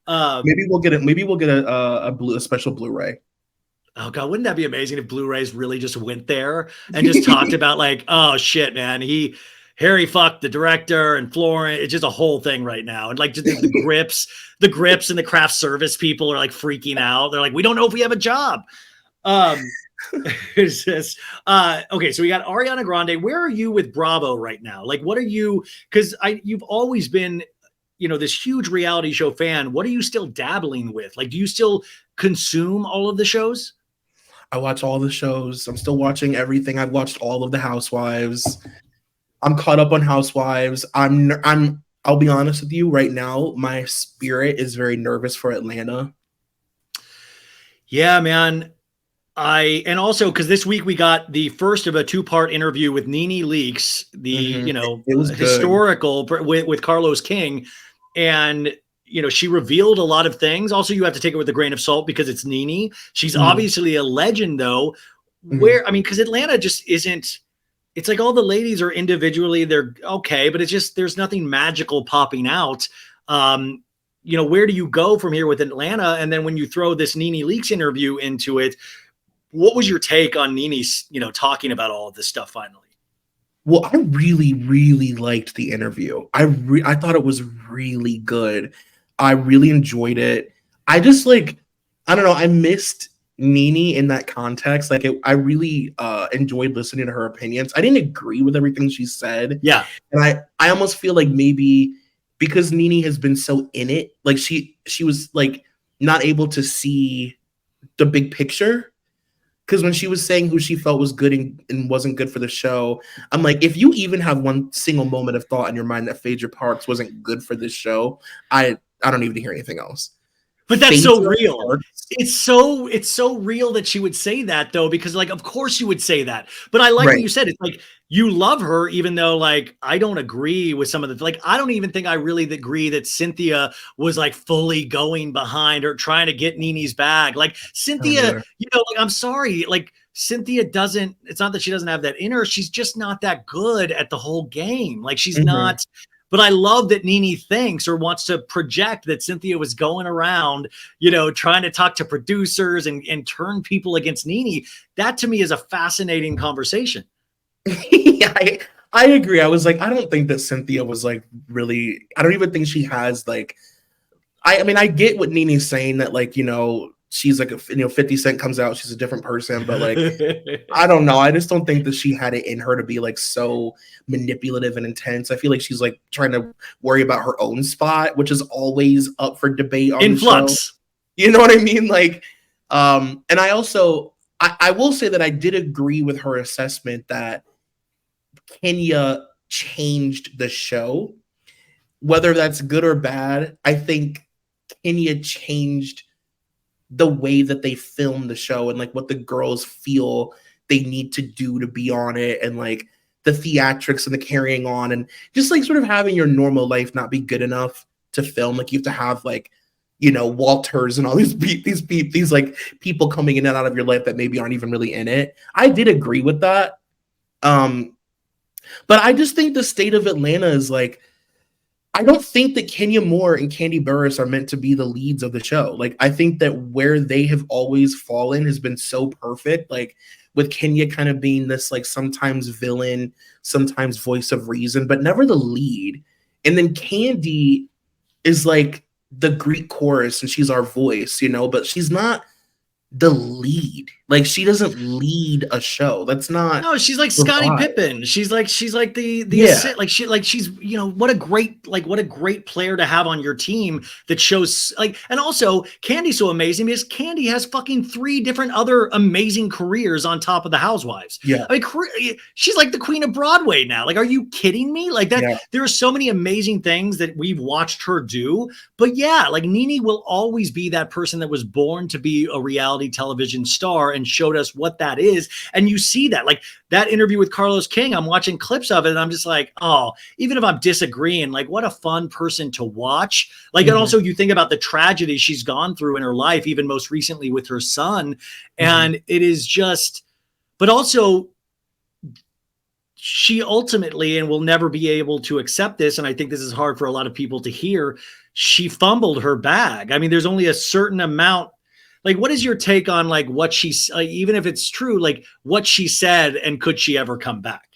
Maybe we'll get it. Maybe we'll get a special Blu-ray. Oh God, wouldn't that be amazing if Blu-rays really just went there and just talked about like, oh shit, man, Harry fucked the director and Florence. It's just a whole thing right now. And like just the grips and the craft service people are like freaking out. They're like, we don't know if we have a job. It's just okay. So we got Ariana Grande. Where are you with Bravo right now? Like, what are you? Because you've always been, this huge reality show fan. What are you still dabbling with? Like, do you still consume all of the shows? I watch all the shows. I'm still watching everything. I've watched all of the Housewives. I'm caught up on Housewives. I'll be honest with you right now. My spirit is very nervous for Atlanta. Yeah, man. And also because this week we got the first of a 2-part interview with Nene Leakes, the it was historical with Carlos King, and she revealed a lot of things. Also, you have to take it with a grain of salt because it's Nene. She's obviously a legend, though. Because Atlanta just isn't. It's like all the ladies are individually, they're okay, but it's just there's nothing magical popping out. Where do you go from here with Atlanta? And then when you throw this Nene Leakes interview into it, what was your take on Nene's, talking about all of this stuff finally? Well, I really, really liked the interview. I thought it was really good. I really enjoyed it. I just I don't know. I missed Nene in that context. I really enjoyed listening to her opinions. I didn't agree with everything she said. Yeah. And I almost feel like maybe because Nene has been so in it, like she was like not able to see the big picture. Because when she was saying who she felt was good and wasn't good for the show, I'm like, if you even have one single moment of thought in your mind that Phaedra Parks wasn't good for this show, I don't even hear anything else. But that's so real. It's so real that she would say that, though, because like, of course you would say that. But I like what you said. It's like you love her, even though like I don't agree with some of the like I don't even think I really agree that Cynthia was like fully going behind or trying to get Nene's bag. Like Cynthia, like I'm sorry, like Cynthia doesn't. It's not that she doesn't have that in her. She's just not that good at the whole game. Like she's not. But I love that Nene thinks or wants to project that Cynthia was going around, trying to talk to producers and turn people against Nene. That to me is a fascinating conversation. Yeah, I agree. I was like, I don't think that Cynthia was like really, I don't even think she has like, I mean, I get what Nene's saying that like, she's like, 50 Cent comes out, she's a different person, but like, I don't know. I just don't think that she had it in her to be like so manipulative and intense. I feel like she's like trying to worry about her own spot, which is always up for debate on the show. You know what I mean? Like, and I also, I will say that I did agree with her assessment that Kenya changed the show. Whether that's good or bad, I think Kenya changed the way that they film the show and like what the girls feel they need to do to be on it and like the theatrics and the carrying on and just like sort of having your normal life not be good enough to film. Like you have to have like, Walters and all these like people coming in and out of your life that maybe aren't even really in it. I did agree with that. But I just think the state of Atlanta is like, I don't think that Kenya Moore and Candy Burris are meant to be the leads of the show. Like, I think that where they have always fallen has been so perfect. Like, with Kenya kind of being this, like, sometimes villain, sometimes voice of reason, but never the lead. And then Candy is, like, the Greek chorus, and she's our voice, but she's not the lead. Like, she doesn't lead a show. That's not No, she's like her Scottie vibe. Pippen. She's like the Yeah. assist. Like she's what a great player to have on your team that shows like. And also Candy's so amazing because Candy has fucking 3 different other amazing careers on top of the Housewives. Yeah. I mean, she's like the queen of Broadway now. Like, are you kidding me? Like that. Yeah. There are so many amazing things that we've watched her do. But yeah, like Nene will always be that person that was born to be a reality television star and showed us what that is. And you see that, like that interview with Carlos King, I'm watching clips of it and I'm just like, oh, even if I'm disagreeing, like what a fun person to watch. Like, and also you think about the tragedy she's gone through in her life, even most recently with her son. And it is just, but also she ultimately, and will never be able to accept this, and I think this is hard for a lot of people to hear, she fumbled her bag. I mean, there's only a certain amount. Like, what is your take on like what she's, even if it's true, like what she said, and could she ever come back?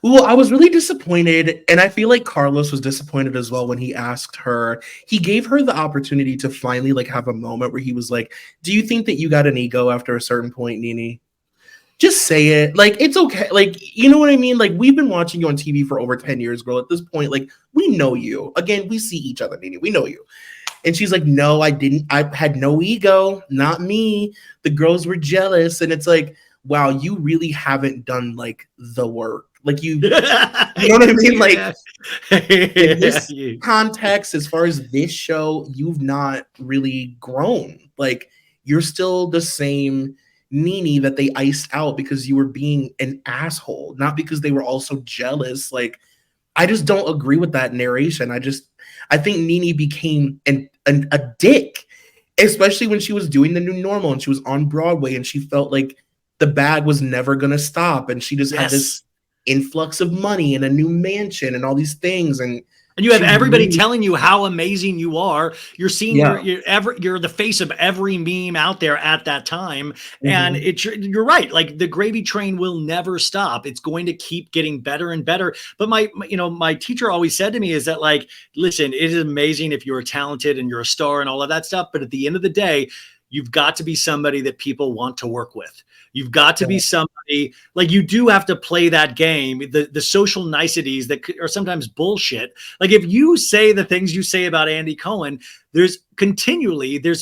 Well, I was really disappointed, and I feel like Carlos was disappointed as well when he asked her. He gave her the opportunity to finally like have a moment where he was like, "Do you think that you got an ego after a certain point, Nene? Just say it. Like, it's okay. Like, you know what I mean? Like, we've been watching you on TV for over 10 years, girl. At this point, like, we know you. Again, we see each other, Nene. We know you." And she's like, "No, I didn't. I had no ego. Not me. The girls were jealous." And it's like, wow, you really haven't done like the work. Like you know what I mean? Like in this context, as far as this show, you've not really grown. Like you're still the same Nene that they iced out because you were being an asshole, not because they were also jealous. Like I just don't agree with that narration. I think Nene became a dick, especially when she was doing the new normal and she was on Broadway and she felt like the bag was never going to stop. And she just had this influx of money and a new mansion and all these things. And you have everybody telling you how amazing you are. You're seeing you're the face of every meme out there at that time. And you're right. Like the gravy train will never stop. It's going to keep getting better and better. But my teacher always said to me is that like, listen, it is amazing if you're talented and you're a star and all of that stuff. But at the end of the day, you've got to be somebody that people want to work with. You've got to be somebody like you do have to play that game, the social niceties that are sometimes bullshit. Like if you say the things you say about Andy Cohen, there's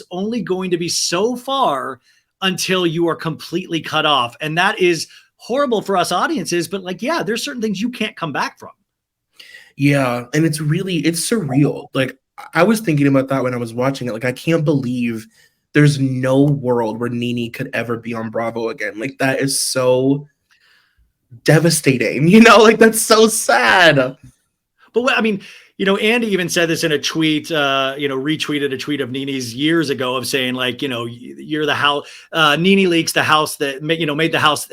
only going to be so far until you are completely cut off. And that is horrible for us audiences. But like, yeah, there's certain things you can't come back from. Yeah. And it's surreal. Like I was thinking about that when I was watching it. Like, I can't believe there's no world where Nene could ever be on Bravo again. Like that is so devastating, like that's so sad. But I mean, Andy even said this in a tweet, retweeted a tweet of Nene's years ago of saying like, you're the house, Nene Leakes, the house that, made the house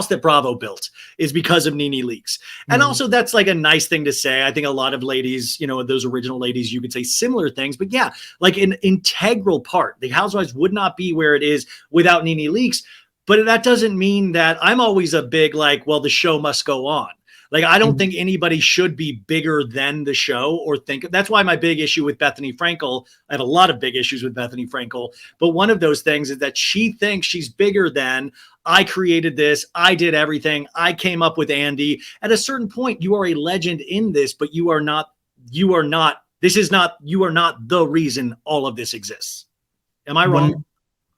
that Bravo built is because of Nene Leakes. And also that's like a nice thing to say. I think a lot of ladies, those original ladies, you could say similar things, but yeah, like an integral part, the Housewives would not be where it is without Nene Leakes. But that doesn't mean that I'm always a big, like, well, the show must go on. Like, I don't think anybody should be bigger than the show or think. That's why my big issue with Bethany Frankel, I have a lot of big issues with Bethany Frankel, but one of those things is that she thinks she's bigger than, I created this, I did everything, I came up with Andy. At a certain point, you are a legend in this, but you are not the reason all of this exists. Am I wrong?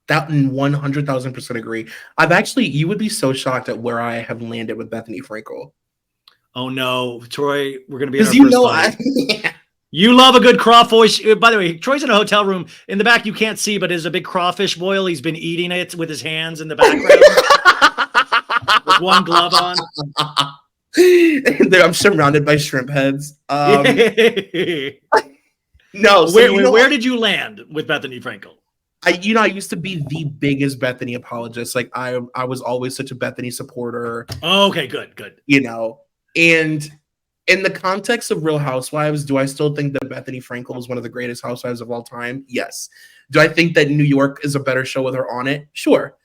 That 100,000% agree. You would be so shocked at where I have landed with Bethany Frankel. Oh no, Troy, we're going to be in our first fight. You love a good crawfish. By the way, Troy's in a hotel room. In the back, you can't see, but there's a big crawfish boil. He's been eating it with his hands in the background. With one glove on. I'm surrounded by shrimp heads. No, so where did you land with Bethany Frankel? I used to be the biggest Bethany apologist. Like I was always such a Bethany supporter. Oh, okay, good. And in the context of Real Housewives, do I still think that Bethany Frankel is one of the greatest housewives of all time? Yes. Do I think that New York is a better show with her on it? Sure.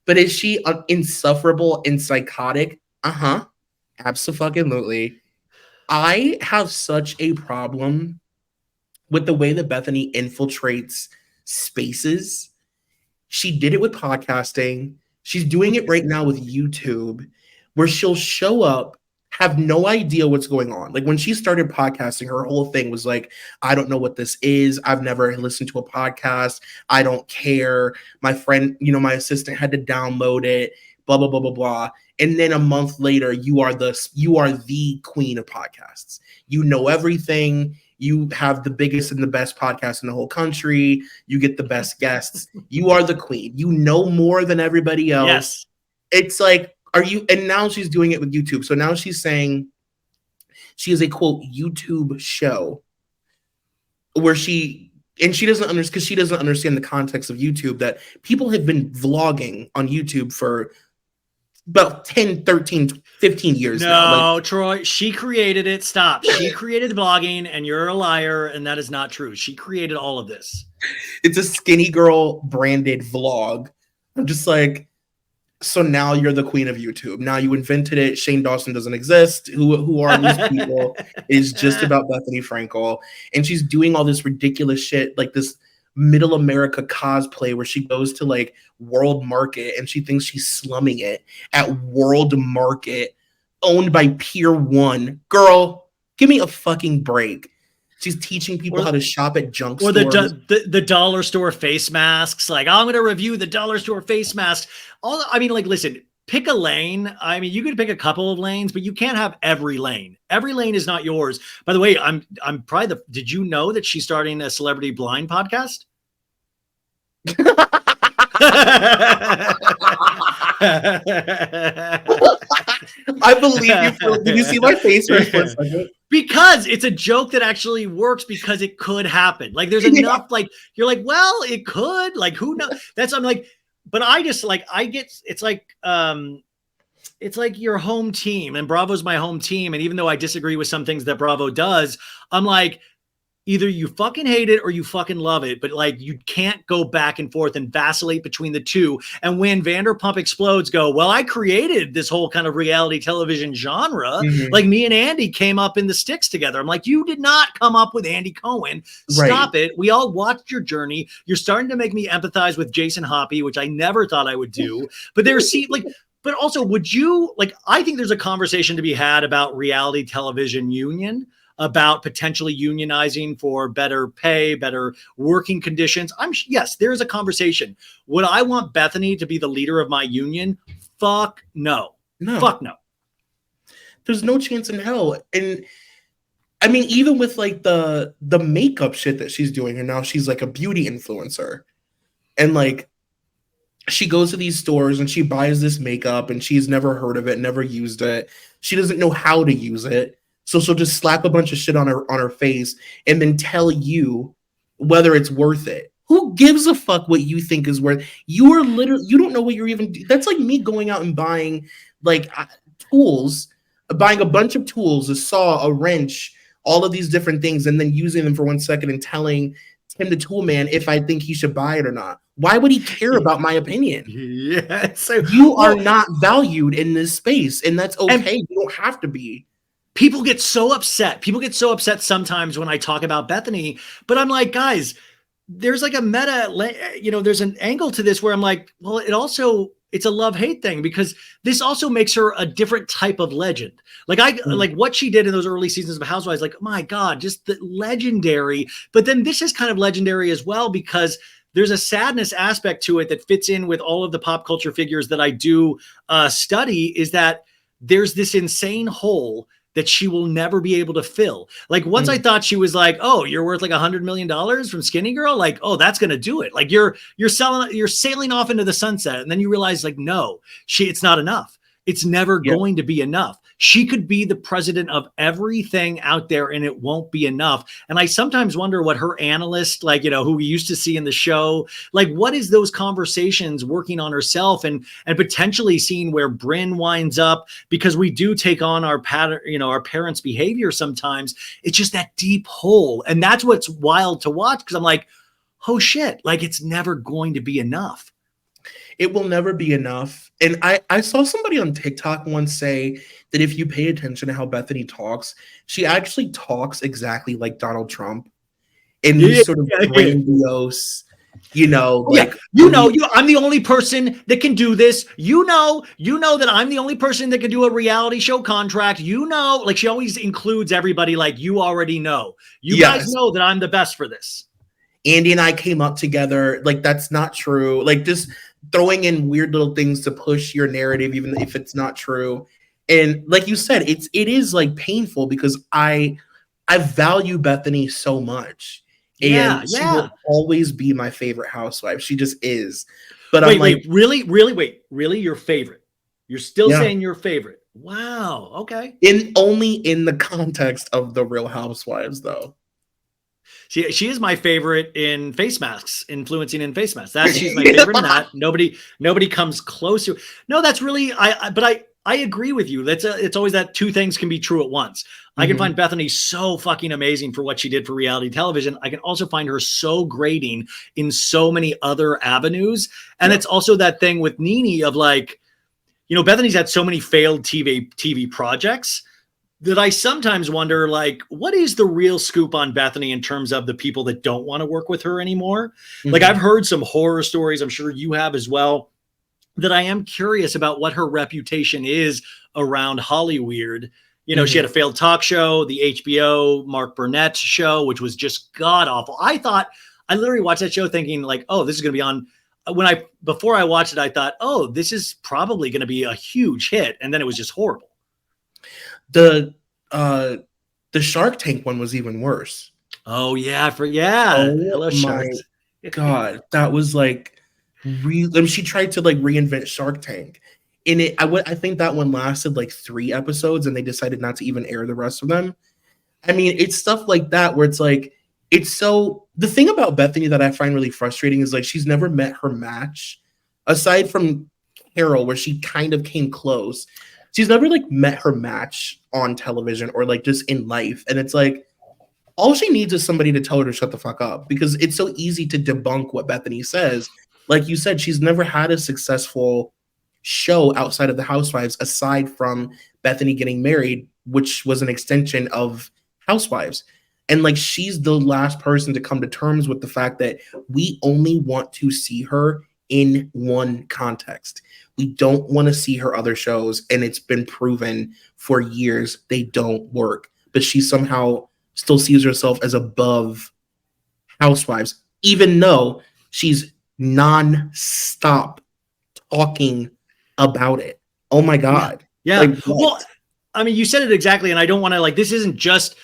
But is she insufferable and psychotic? Absolutely. I have such a problem with the way that Bethany infiltrates spaces She did it with podcasting. She's doing it right now with YouTube, where she'll show up, have no idea what's going on. Like when she started podcasting, her whole thing was like, I don't know what this is. I've never listened to a podcast. I don't care. My friend, my assistant had to download it, blah, blah, blah, blah, blah. And then a month later, you are the queen of podcasts. You know everything. You have the biggest and the best podcast in the whole country. You get the best guests. You are the queen. You know more than everybody else. Yes. It's like, and now she's doing it with YouTube. So now she's saying she has a quote YouTube show where she doesn't understand, because she doesn't understand the context of YouTube, that people have been vlogging on YouTube for about 10, 13, 15 years now. No, Troy, she created it. Stop. She created vlogging, and you're a liar, and that is not true. She created all of this. It's a skinny girl branded vlog. I'm just like, so now you're the queen of YouTube. Now you invented it. Shane Dawson doesn't exist. Who are these people? It is just about Bethany Frankel. And she's doing all this ridiculous shit, like this middle America cosplay where she goes to like World Market and she thinks she's slumming it at World Market, owned by Pier 1. Girl, give me a fucking break. She's teaching people how to shop at junk stores. Or the dollar store face masks. Like, I'm going to review the dollar store face masks. Listen, pick a lane. I mean, you could pick a couple of lanes, but you can't have every lane. Every lane is not yours. By the way, I'm probably did you know that she's starting a Celebrity Blind podcast? I believe you. Did you see my face for a split second? Because it's a joke that actually works, because it could happen. Like there's enough, like you're like, well, it could, like who knows? I'm like, but I just like, it's like your home team, and Bravo's my home team. And even though I disagree with some things that Bravo does, I'm like, either you fucking hate it or you fucking love it, but like you can't go back and forth and vacillate between the two. And when Vanderpump explodes, go, well, I created this whole kind of reality television genre. Mm-hmm. Like me and Andy came up in the sticks together. I'm like, you did not come up with Andy Cohen. Stop it. We all watched your journey. You're starting to make me empathize with Jason Hoppy, which I never thought I would do. But but also, would you I think there's a conversation to be had about reality television union, about potentially unionizing for better pay, better working conditions. Yes, there is a conversation. Would I want Bethany to be the leader of my union? Fuck no. Fuck no. There's no chance in hell. And I mean, even with like the makeup shit that she's doing, and now she's like a beauty influencer. And like, she goes to these stores and she buys this makeup and she's never heard of it, never used it. She doesn't know how to use it. So she'll just slap a bunch of shit on her face and then tell you whether it's worth it. Who gives a fuck what you think is worth? You don't know what you're even. That's like me going out and buying like tools, buying a bunch of tools, a saw, a wrench, all of these different things, and then using them for 1 second and telling Tim the tool man if I think he should buy it or not. Why would he care about my opinion? Yeah, you are not valued in this space, and that's okay. You don't have to be. People get so upset. People get so upset sometimes when I talk about Bethany, but I'm like, guys, there's like a there's an angle to this where I'm like, well, it's a love-hate thing, because this also makes her a different type of legend. Like what she did in those early seasons of Housewives, like, my God, just the legendary. But then this is kind of legendary as well, because there's a sadness aspect to it that fits in with all of the pop culture figures that I do study, is that there's this insane hole that she will never be able to fill. Like once I thought she was like, oh, you're worth like $100 million from Skinny Girl. Like, oh, that's going to do it. Like you're sailing off into the sunset. And then you realize like, no, it's not enough. It's never going to be enough. She could be the president of everything out there and it won't be enough. And I sometimes wonder what her analyst, who we used to see in the show, like what is those conversations working on herself and potentially seeing where Brynn winds up, because we do take on our pattern, our parents' behavior sometimes. It's just that deep hole. And that's what's wild to watch, because I'm like, oh shit, like it's never going to be enough. It will never be enough. And I saw somebody on TikTok once say that if you pay attention to how Bethany talks, she actually talks exactly like Donald Trump in these sort of grandiose, Like I'm the only person that can do this. You know that I'm the only person that can do a reality show contract. Like she always includes everybody. Like you already know. You guys know that I'm the best for this. Andy and I came up together. Like that's not true. Like just throwing in weird little things to push your narrative, even if it's not true. And like you said, it is like painful because I value Bethany so much. And she will always be my favorite housewife. She just is. But wait, really your favorite? You're still saying your favorite? Wow. Okay. Only in the context of the Real Housewives, though. She is my favorite in face masks, influencing in face masks. She's my favorite in that. Nobody comes close to. No, that's really I agree with you. It's always that two things can be true at once. I can find Bethany so fucking amazing for what she did for reality television. I can also find her so grating in so many other avenues. And it's also that thing with Nene of like, Bethany's had so many failed TV projects that I sometimes wonder, like, what is the real scoop on Bethany in terms of the people that don't want to work with her anymore? Like I've heard some horror stories, I'm sure you have as well, that I am curious about what her reputation is around Hollyweird. She had a failed talk show, the HBO Mark Burnett show, which was just god awful. I literally watched that show thinking like, oh, this is going to be on. Before I watched it, I thought, oh, this is probably going to be a huge hit. And then it was just horrible. The Shark Tank one was even worse. Oh yeah, Hello, Sharks. God, that was like she tried to like reinvent Shark Tank. I think that one lasted like 3 episodes and they decided not to even air the rest of them. I mean, it's stuff like that where it's like the thing about Bethany that I find really frustrating is like she's never met her match aside from Carol, where she kind of came close. She's never like met her match on television or like just in life. And it's like, all she needs is somebody to tell her to shut the fuck up because it's so easy to debunk what Bethany says. Like you said, she's never had a successful show outside of the Housewives, aside from Bethany getting married, which was an extension of Housewives. And like, she's the last person to come to terms with the fact that we only want to see her in one context. We don't want to see her other shows, and it's been proven for years they don't work. But she somehow still sees herself as above Housewives, even though she's non-stop talking about it. Oh my God. Yeah. Well, I mean, you said it exactly, and I don't want to this isn't just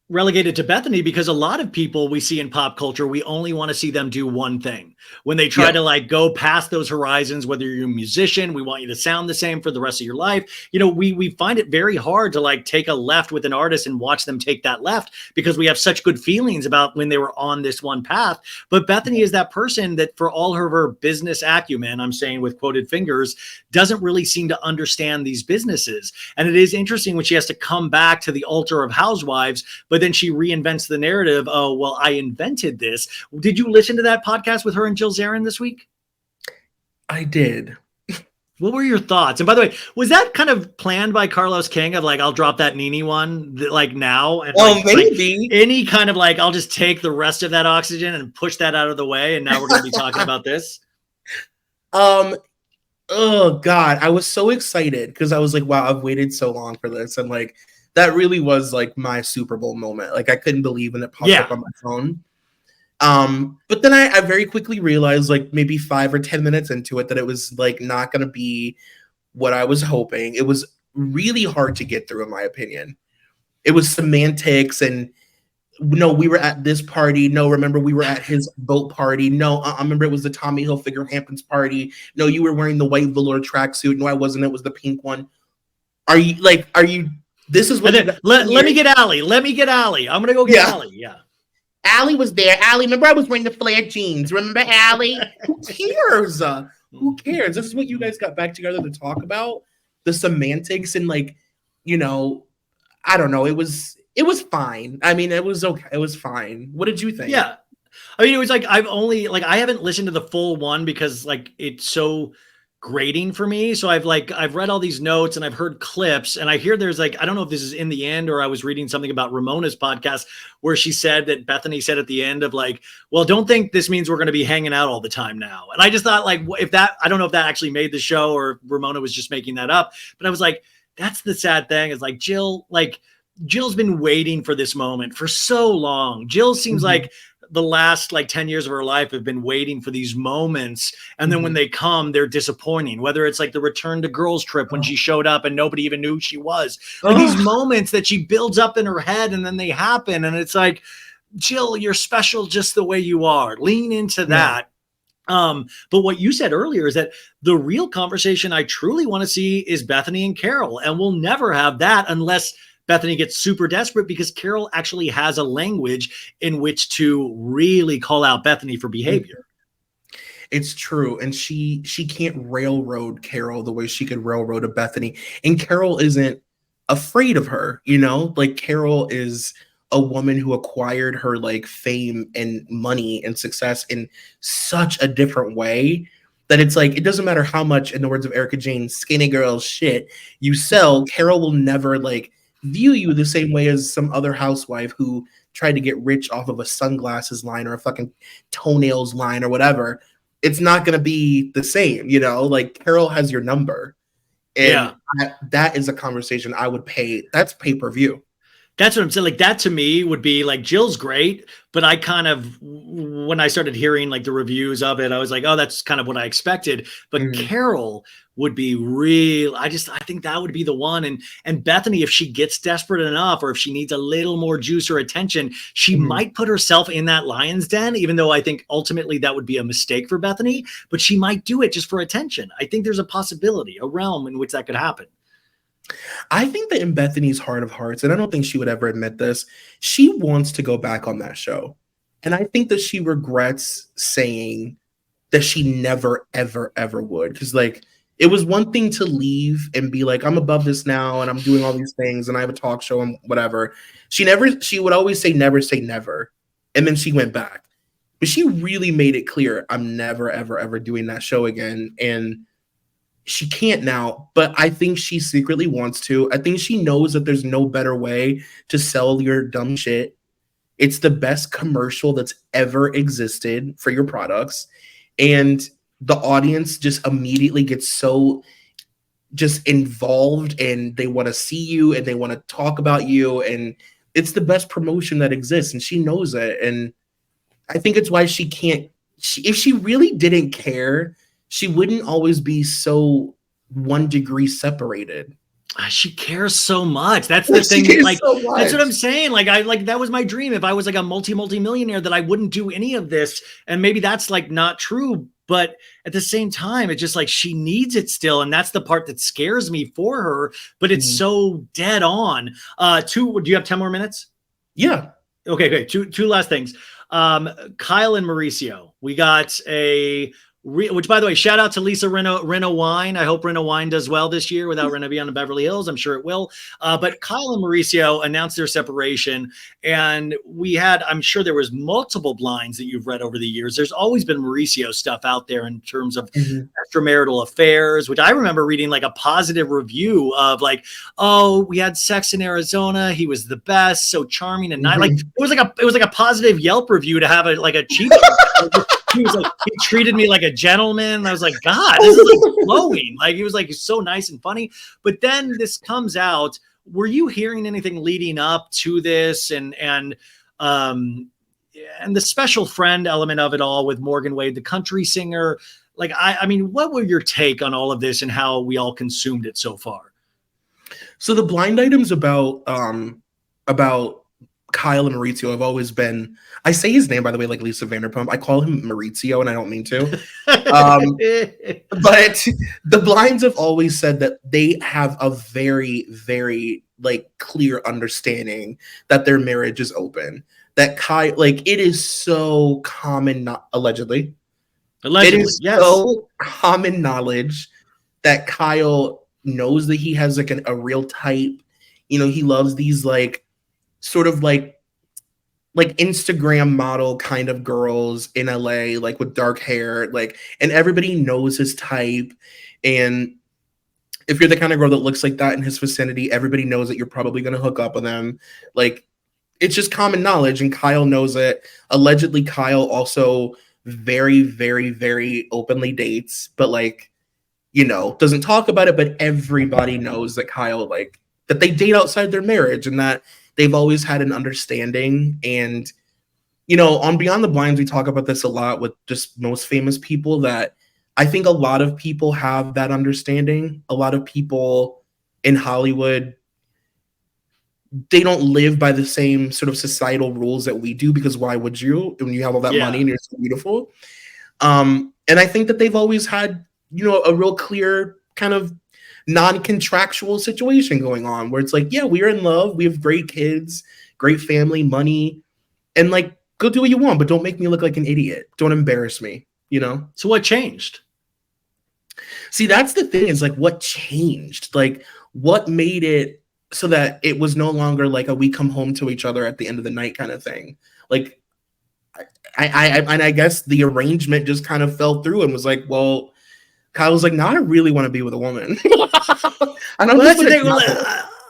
relegated to Bethany because a lot of people we see in pop culture, we only want to see them do one thing. When they try to go past those horizons, whether you're a musician, we want you to sound the same for the rest of your life. We find it very hard to take a left with an artist and watch them take that left because we have such good feelings about when they were on this one path. But Bethany is that person that for all her business acumen, I'm saying with quoted fingers, doesn't really seem to understand these businesses. And it is interesting when she has to come back to the altar of Housewives, but then she reinvents the narrative. Oh, well, I invented this. Did you listen to that podcast with her and Jill Zarin this week? I did. What were your thoughts? And by the way, was that kind of planned by Carlos King of I'll drop that Nene one now? And maybe. Any kind of I'll just take the rest of that oxygen and push that out of the way. And now we're going to be talking about this. Oh God. I was so excited because I was like, wow, I've waited so long for this. And that really was my Super Bowl moment. I couldn't believe when it popped up on my phone. But then I very quickly realized maybe 5 or 10 minutes into it that it was not going to be what I was hoping. It was really hard to get through, in my opinion. It was semantics and no, we were at this party. No, remember we were at his boat party. No, I remember it was the Tommy Hilfiger Hamptons party. No, you were wearing the white velour tracksuit. No, I wasn't. It was the pink one. Are you? This is what. Let me get Allie. Let me get Allie. I'm gonna go get Allie. Yeah. Allie was there. Allie, remember I was wearing the flare jeans. Remember Allie? Who cares? Who cares? This is what you guys got back together to talk about. The semantics and I don't know. It was fine. I mean, it was okay. It was fine. What did you think? Yeah. I mean, it was I've only I haven't listened to the full one because it's so grating for me. So I've read all these notes and I've heard clips, and I hear there's like, I don't know if this is in the end or I was reading something about Ramona's podcast where she said that Bethany said at the end of like, well, don't think this means we're going to be hanging out all the time now. And I just thought like, if that, I don't know if that actually made the show or Ramona was just making that up, but I was like, that's the sad thing is like Jill's been waiting for this moment for so long. Jill seems like the last like 10 years of her life have been waiting for these moments. And then when they come, they're disappointing, whether it's like the return to girls trip when she showed up and nobody even knew who she was. Like these moments that she builds up in her head and then they happen. And it's like, Jill, you're special just the way you are. Lean into that. But what you said earlier is that the real conversation I truly want to see is Bethany and Carol. And we'll never have that unless Bethany gets super desperate, because Carol actually has a language in which to really call out Bethany for behavior. It's true. And she can't railroad Carol the way she could railroad a Bethany. And Carol isn't afraid of her, you know? Like Carol is a woman who acquired her like fame and money and success in such a different way that it's like, it doesn't matter how much, in the words of Erica Jane, skinny girl shit you sell, Carol will never like view you the same way as some other housewife who tried to get rich off of a sunglasses line or a fucking toenails line or whatever. It's not going to be the same, you know? Like Carol has your number. And that is a conversation I would pay. That's pay-per-view. That's what I'm saying. Like that to me would be like, Jill's great, but I kind of, when I started hearing like the reviews of it, I was like, oh, that's kind of what I expected. But Carol would be real. I think that would be the one. And Bethany, if she gets desperate enough, or if she needs a little more juice or attention, she might put herself in that lion's den, even though I think ultimately that would be a mistake for Bethany, but she might do it just for attention. I think there's a possibility, a realm in which that could happen. I think that in Bethany's heart of hearts, and I don't think she would ever admit this, she wants to go back on that show. And I think that she regrets saying that she never, ever, ever would. Because, like, it was one thing to leave and be like, I'm above this now and I'm doing all these things and I have a talk show and whatever. She would always say never. And then she went back. But she really made it clear, I'm never, ever, ever doing that show again. And she can't now, but I think she secretly wants to. I think she knows that there's no better way to sell your dumb shit. It's the best commercial that's ever existed for your products. And the audience just immediately gets so just involved and they want to see you and they want to talk about you. And it's the best promotion that exists. And she knows it. And I think it's why she can't, if she really didn't care, she wouldn't always be so 1 degree separated. She cares so much. That's the thing. Like, that's what I'm saying. Like, that was my dream. If I was like a multi-millionaire, that I wouldn't do any of this. And maybe that's like not true, but at the same time, it's just like, she needs it still. And that's the part that scares me for her, but it's so dead on. Do you have 10 more minutes? Yeah. Okay, great. Two last things. Kyle and Mauricio, we got which, by the way, shout out to Lisa Rinna Wine. I hope Rinna Wine does well this year without Rinna being on Beverly Hills. I'm sure it will. But Kyle and Mauricio announced their separation. And I'm sure there was multiple blinds that you've read over the years. There's always been Mauricio stuff out there in terms of extramarital affairs, which I remember reading like a positive review of like, oh, we had sex in Arizona. He was the best. So charming and nice. Like it was like a positive Yelp review to have a cheap. He was like, he treated me like a gentleman. And I was like, God, this is like glowing. Like he was like so nice and funny. But then this comes out. Were you hearing anything leading up to this and the special friend element of it all with Morgan Wade, the country singer? Like, I mean, what were your take on all of this and how we all consumed it so far? So the blind items about Kyle and Mauricio have always been, I say his name, by the way, like Lisa Vanderpump. I call him Mauricio and I don't mean to. But the blinds have always said that they have a very, very like clear understanding that their marriage is open. That Kyle, like it is so common, allegedly, it is so common knowledge that Kyle knows that he has like a real type. You know, he loves these like sort of like like Instagram model kind of girls in LA, like with dark hair, like, and everybody knows his type. And if you're the kind of girl that looks like that in his vicinity, everybody knows that you're probably going to hook up with him. Like, it's just common knowledge, and Kyle knows it. Allegedly, Kyle also very, very, very openly dates, but like, you know, doesn't talk about it, but everybody knows that Kyle, like, that they date outside their marriage and that they've always had an understanding. And, you know, on Beyond the Blinds, we talk about this a lot with just most famous people, that I think a lot of people have that understanding. A lot of people in Hollywood, they don't live by the same sort of societal rules that we do, because why would you when you have all that money and you're so beautiful? And I think that they've always had, you know, a real clear kind of non-contractual situation going on where it's like, yeah, we're in love, we have great kids, great family, money, and like, go do what you want, but don't make me look like an idiot. Don't embarrass me, you know? So what changed? See, that's the thing, is like, what changed? Like, what made it so that it was no longer like a we come home to each other at the end of the night kind of thing? Like, I guess the arrangement just kind of fell through and was like, well, Kyle was like, no, I really want to be with a woman. And I'm well, that's the thing.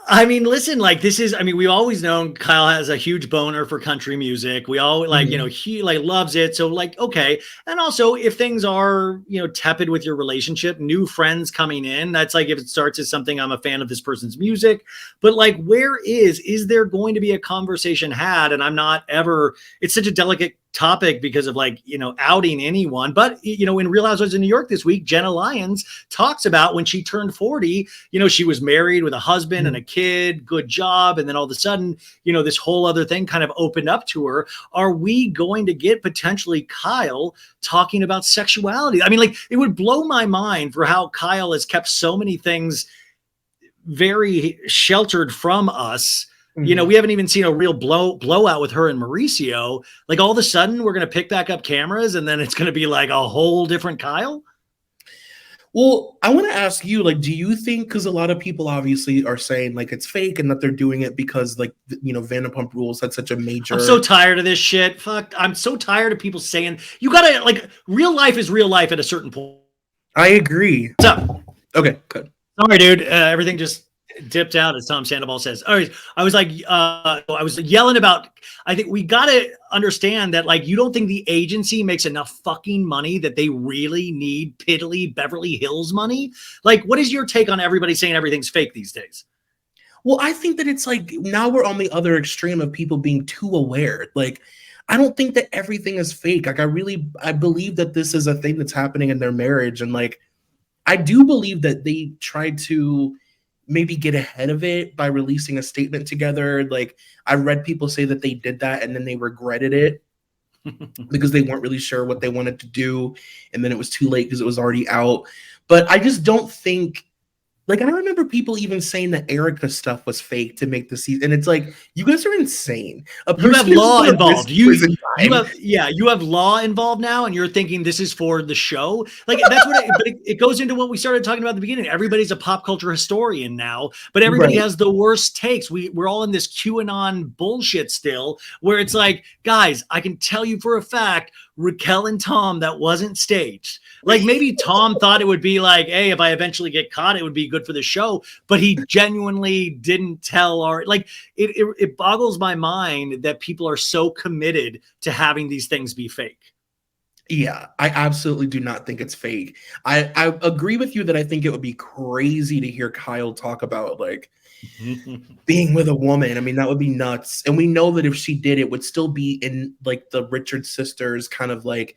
I mean, listen, like, this is, I mean, we've always known Kyle has a huge boner for country music. We all like, you know, he like loves it. So like, okay. And also if things are, you know, tepid with your relationship, new friends coming in, that's like, if it starts as something, I'm a fan of this person's music, but like, is there going to be a conversation had? And I'm not ever, it's such a delicate topic because of like, you know, outing anyone. But, you know, in Real Housewives of New York this week, Jenna Lyons talks about when she turned 40, you know, she was married with a husband and a kid, good job. And then all of a sudden, you know, this whole other thing kind of opened up to her. Are we going to get potentially Kyle talking about sexuality? I mean, like, it would blow my mind for how Kyle has kept so many things very sheltered from us. You know, we haven't even seen a real blowout with her and Mauricio. Like, all of a sudden we're going to pick back up cameras and then it's going to be like a whole different Kyle. Well, I want to ask you, like, do you think, because a lot of people obviously are saying like it's fake and that they're doing it because, like, you know, Vanderpump Rules had such a major. I'm so tired of this shit. Fuck. I'm so tired of people saying you got to, like, real life is real life at a certain point. I agree. What's up? Okay, good. Sorry, dude. Everything just dipped out, as Tom Sandoval says. All right. I was like, I was yelling about, I think we got to understand that, like, you don't think the agency makes enough fucking money that they really need piddly Beverly Hills money? Like, what is your take on everybody saying everything's fake these days? Well, I think that it's like, now we're on the other extreme of people being too aware. Like, I don't think that everything is fake. Like, I believe that this is a thing that's happening in their marriage. And like, I do believe that they tried to maybe get ahead of it by releasing a statement together. Like, I read people say that they did that and then they regretted it because they weren't really sure what they wanted to do. And then it was too late because it was already out. But I just don't think, like, I remember people even saying that Erica's stuff was fake to make the season. And it's like, you guys are insane. You have law involved. You have law involved now, and you're thinking this is for the show. Like, that's what it goes into what we started talking about at the beginning. Everybody's a pop culture historian now, but everybody has the worst takes. We're all in this QAnon bullshit still, where it's like, guys, I can tell you for a fact, Raquel and Tom, that wasn't staged. Like, maybe Tom thought it would be like, hey, if I eventually get caught, it would be good for the show, but he genuinely didn't tell. Or like, it boggles my mind that people are so committed to having these things be fake. Yeah, I absolutely do not think it's fake. I agree with you that I think it would be crazy to hear Kyle talk about, like, being with a woman. I mean, that would be nuts. And we know that if she did, it would still be in like the Richard sisters kind of like,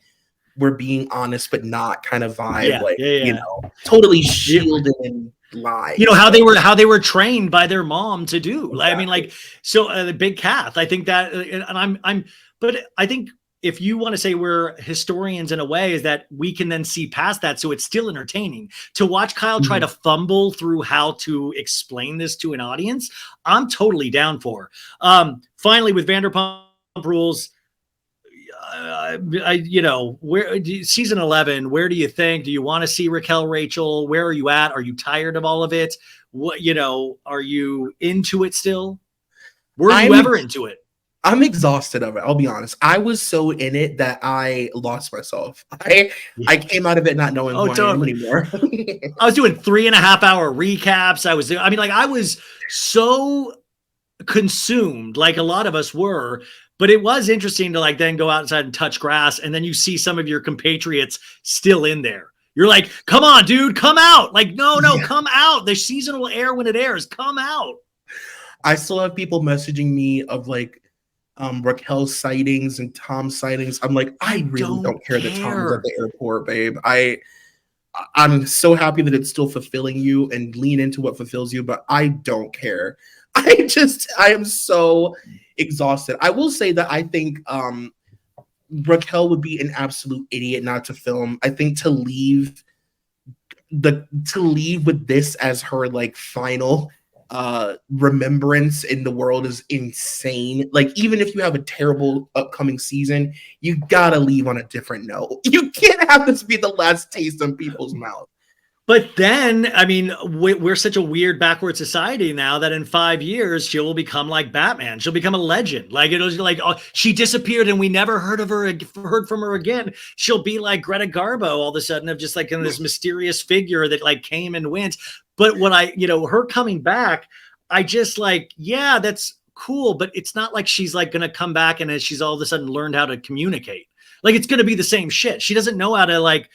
we're being honest but not kind of vibe. You know, totally shielded and lie. You know how they were trained by their mom to do. Exactly. I mean, like, so the Big Kath. I think that, and but I think if you want to say we're historians in a way, is that we can then see past that. So it's still entertaining to watch Kyle try to fumble through how to explain this to an audience. I'm totally down for. Finally, with Vanderpump Rules, season 11, where do you think? Do you want to see Raquel, Rachel? Where are you at? Are you tired of all of it? What, are you into it still? Were you ever into it? I'm exhausted of it. I'll be honest. I was so in it that I lost myself. I came out of it not knowing Oh, who I am totally. anymore. I was doing 3.5 hour recaps. I mean, like, I was so consumed, like a lot of us were. But it was interesting to like then go outside and touch grass, and then you see some of your compatriots still in there. You're like, come on, dude, come out. Like, no, Yeah. come out. The season will air when it airs. Come out. I still have people messaging me of like Raquel's sightings and Tom's sightings. I'm like, I I really don't don't care that Tom is at care. the airport, babe. I'm so happy that it's still fulfilling you and lean into what fulfills you, but I don't care. I am so exhausted. I will say that I think Raquel would be an absolute idiot not to film. I think to leave with this as her like final remembrance in the world is insane. Like, even if you have a terrible upcoming season, you gotta leave on a different note. You can't have this be the last taste in people's mouth. But then, I mean, we're such a weird backward society now that in 5 years she will become like Batman. She'll become a legend. Like, it was like, oh, she disappeared and we never heard from her again. She'll be like Greta Garbo all of a sudden, of just like in this mysterious figure that like came and went. But when her coming back, I just like, yeah, that's cool. But it's not like she's like going to come back and she's all of a sudden learned how to communicate. Like, it's going to be the same shit. She doesn't know how to like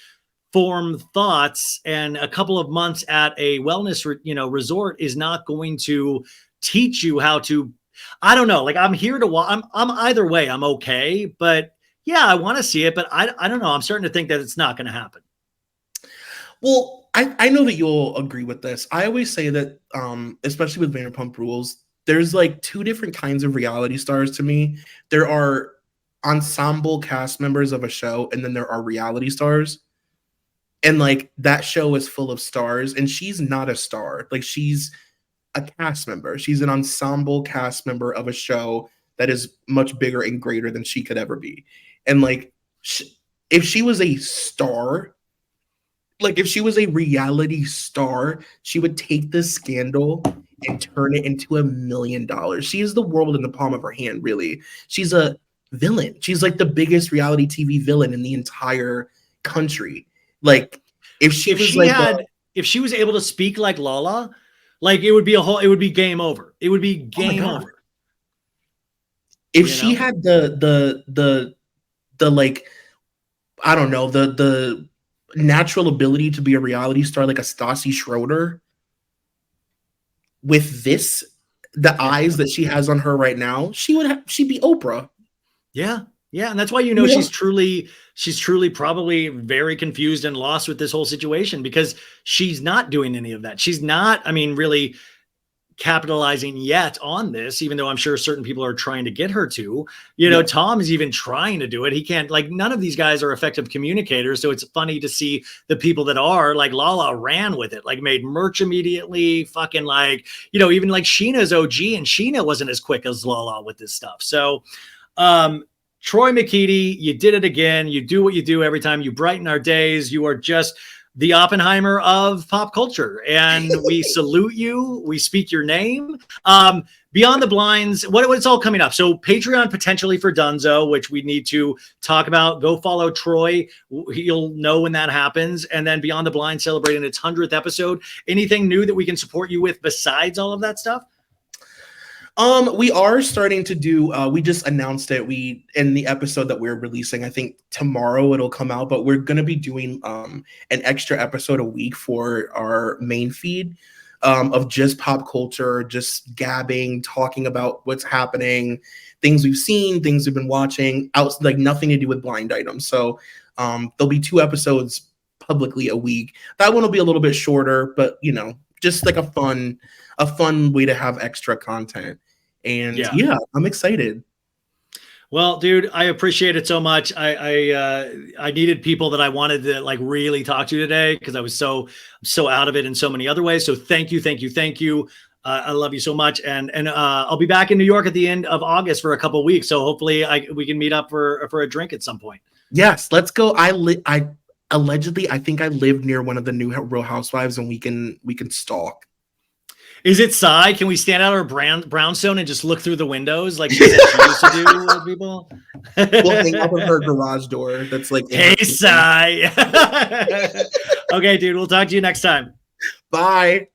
form thoughts, and a couple of months at a wellness resort is not going to teach you how to. I don't know, like, I'm here to watch. I'm either way, I'm okay, but yeah, I want to see it, but I don't know, I'm starting to think that it's not going to happen. Well, I know that you'll agree with this. I always say that especially with Vanderpump Rules, there's like two different kinds of reality stars to me. There are ensemble cast members of a show, and then there are reality stars. And like, that show is full of stars, and she's not a star. Like, she's a cast member. She's an ensemble cast member of a show that is much bigger and greater than she could ever be. And like, if she was a star, like if she was a reality star, she would take this scandal and turn it into $1 million. She is the world in the palm of her hand, really. She's a villain. She's like the biggest reality TV villain in the entire country. Like, if she was like if she was able to speak like Lala, like, it would be game over. It would be game over. If she had the like, I don't know, the natural ability to be a reality star like a Stassi Schroeder, with the eyes that she has on her right now, she'd be Oprah. Yeah. And that's why, she's truly probably very confused and lost with this whole situation, because she's not doing any of that. She's not, I mean, really capitalizing yet on this, even though I'm sure certain people are trying to get her to. Tom is even trying to do it. He can't, like, none of these guys are effective communicators. So it's funny to see the people that are, like Lala ran with it, like made merch immediately, fucking like, even like Sheena's OG, and Sheena wasn't as quick as Lala with this stuff. So, Troy McEady, you did it again. You do what you do every time. You brighten our days. You are just the Oppenheimer of pop culture, and we salute you. We speak your name. Beyond the Blinds, what's all coming up? So Patreon potentially for Dunzo, which we need to talk about. Go follow Troy. He'll know when that happens. And then Beyond the Blinds celebrating its 100th episode. Anything new that we can support you with besides all of that stuff? We are starting to do, we just announced it. In the episode that we're releasing, I think tomorrow it'll come out, but we're going to be doing an extra episode a week for our main feed of just pop culture, just gabbing, talking about what's happening, things we've seen, things we've been watching, like nothing to do with blind items. So there'll be 2 episodes publicly a week. That one will be a little bit shorter, but just like a fun way to have extra content. And yeah, I'm excited. Well, dude, I appreciate it so much. I needed people that I wanted to like really talk to today, because I was so out of it in so many other ways. So thank you. I love you so much, and I'll be back in New York at the end of August for a couple of weeks. So hopefully we can meet up for a drink at some point. Yes, let's go. I allegedly, I think I live near one of the new Real Housewives, and we can stalk. Is it Psy? Can we stand out our brownstone and just look through the windows like she said she used to do with people? We'll hang out with her garage door. That's like, hey, Psy. Okay, dude. We'll talk to you next time. Bye.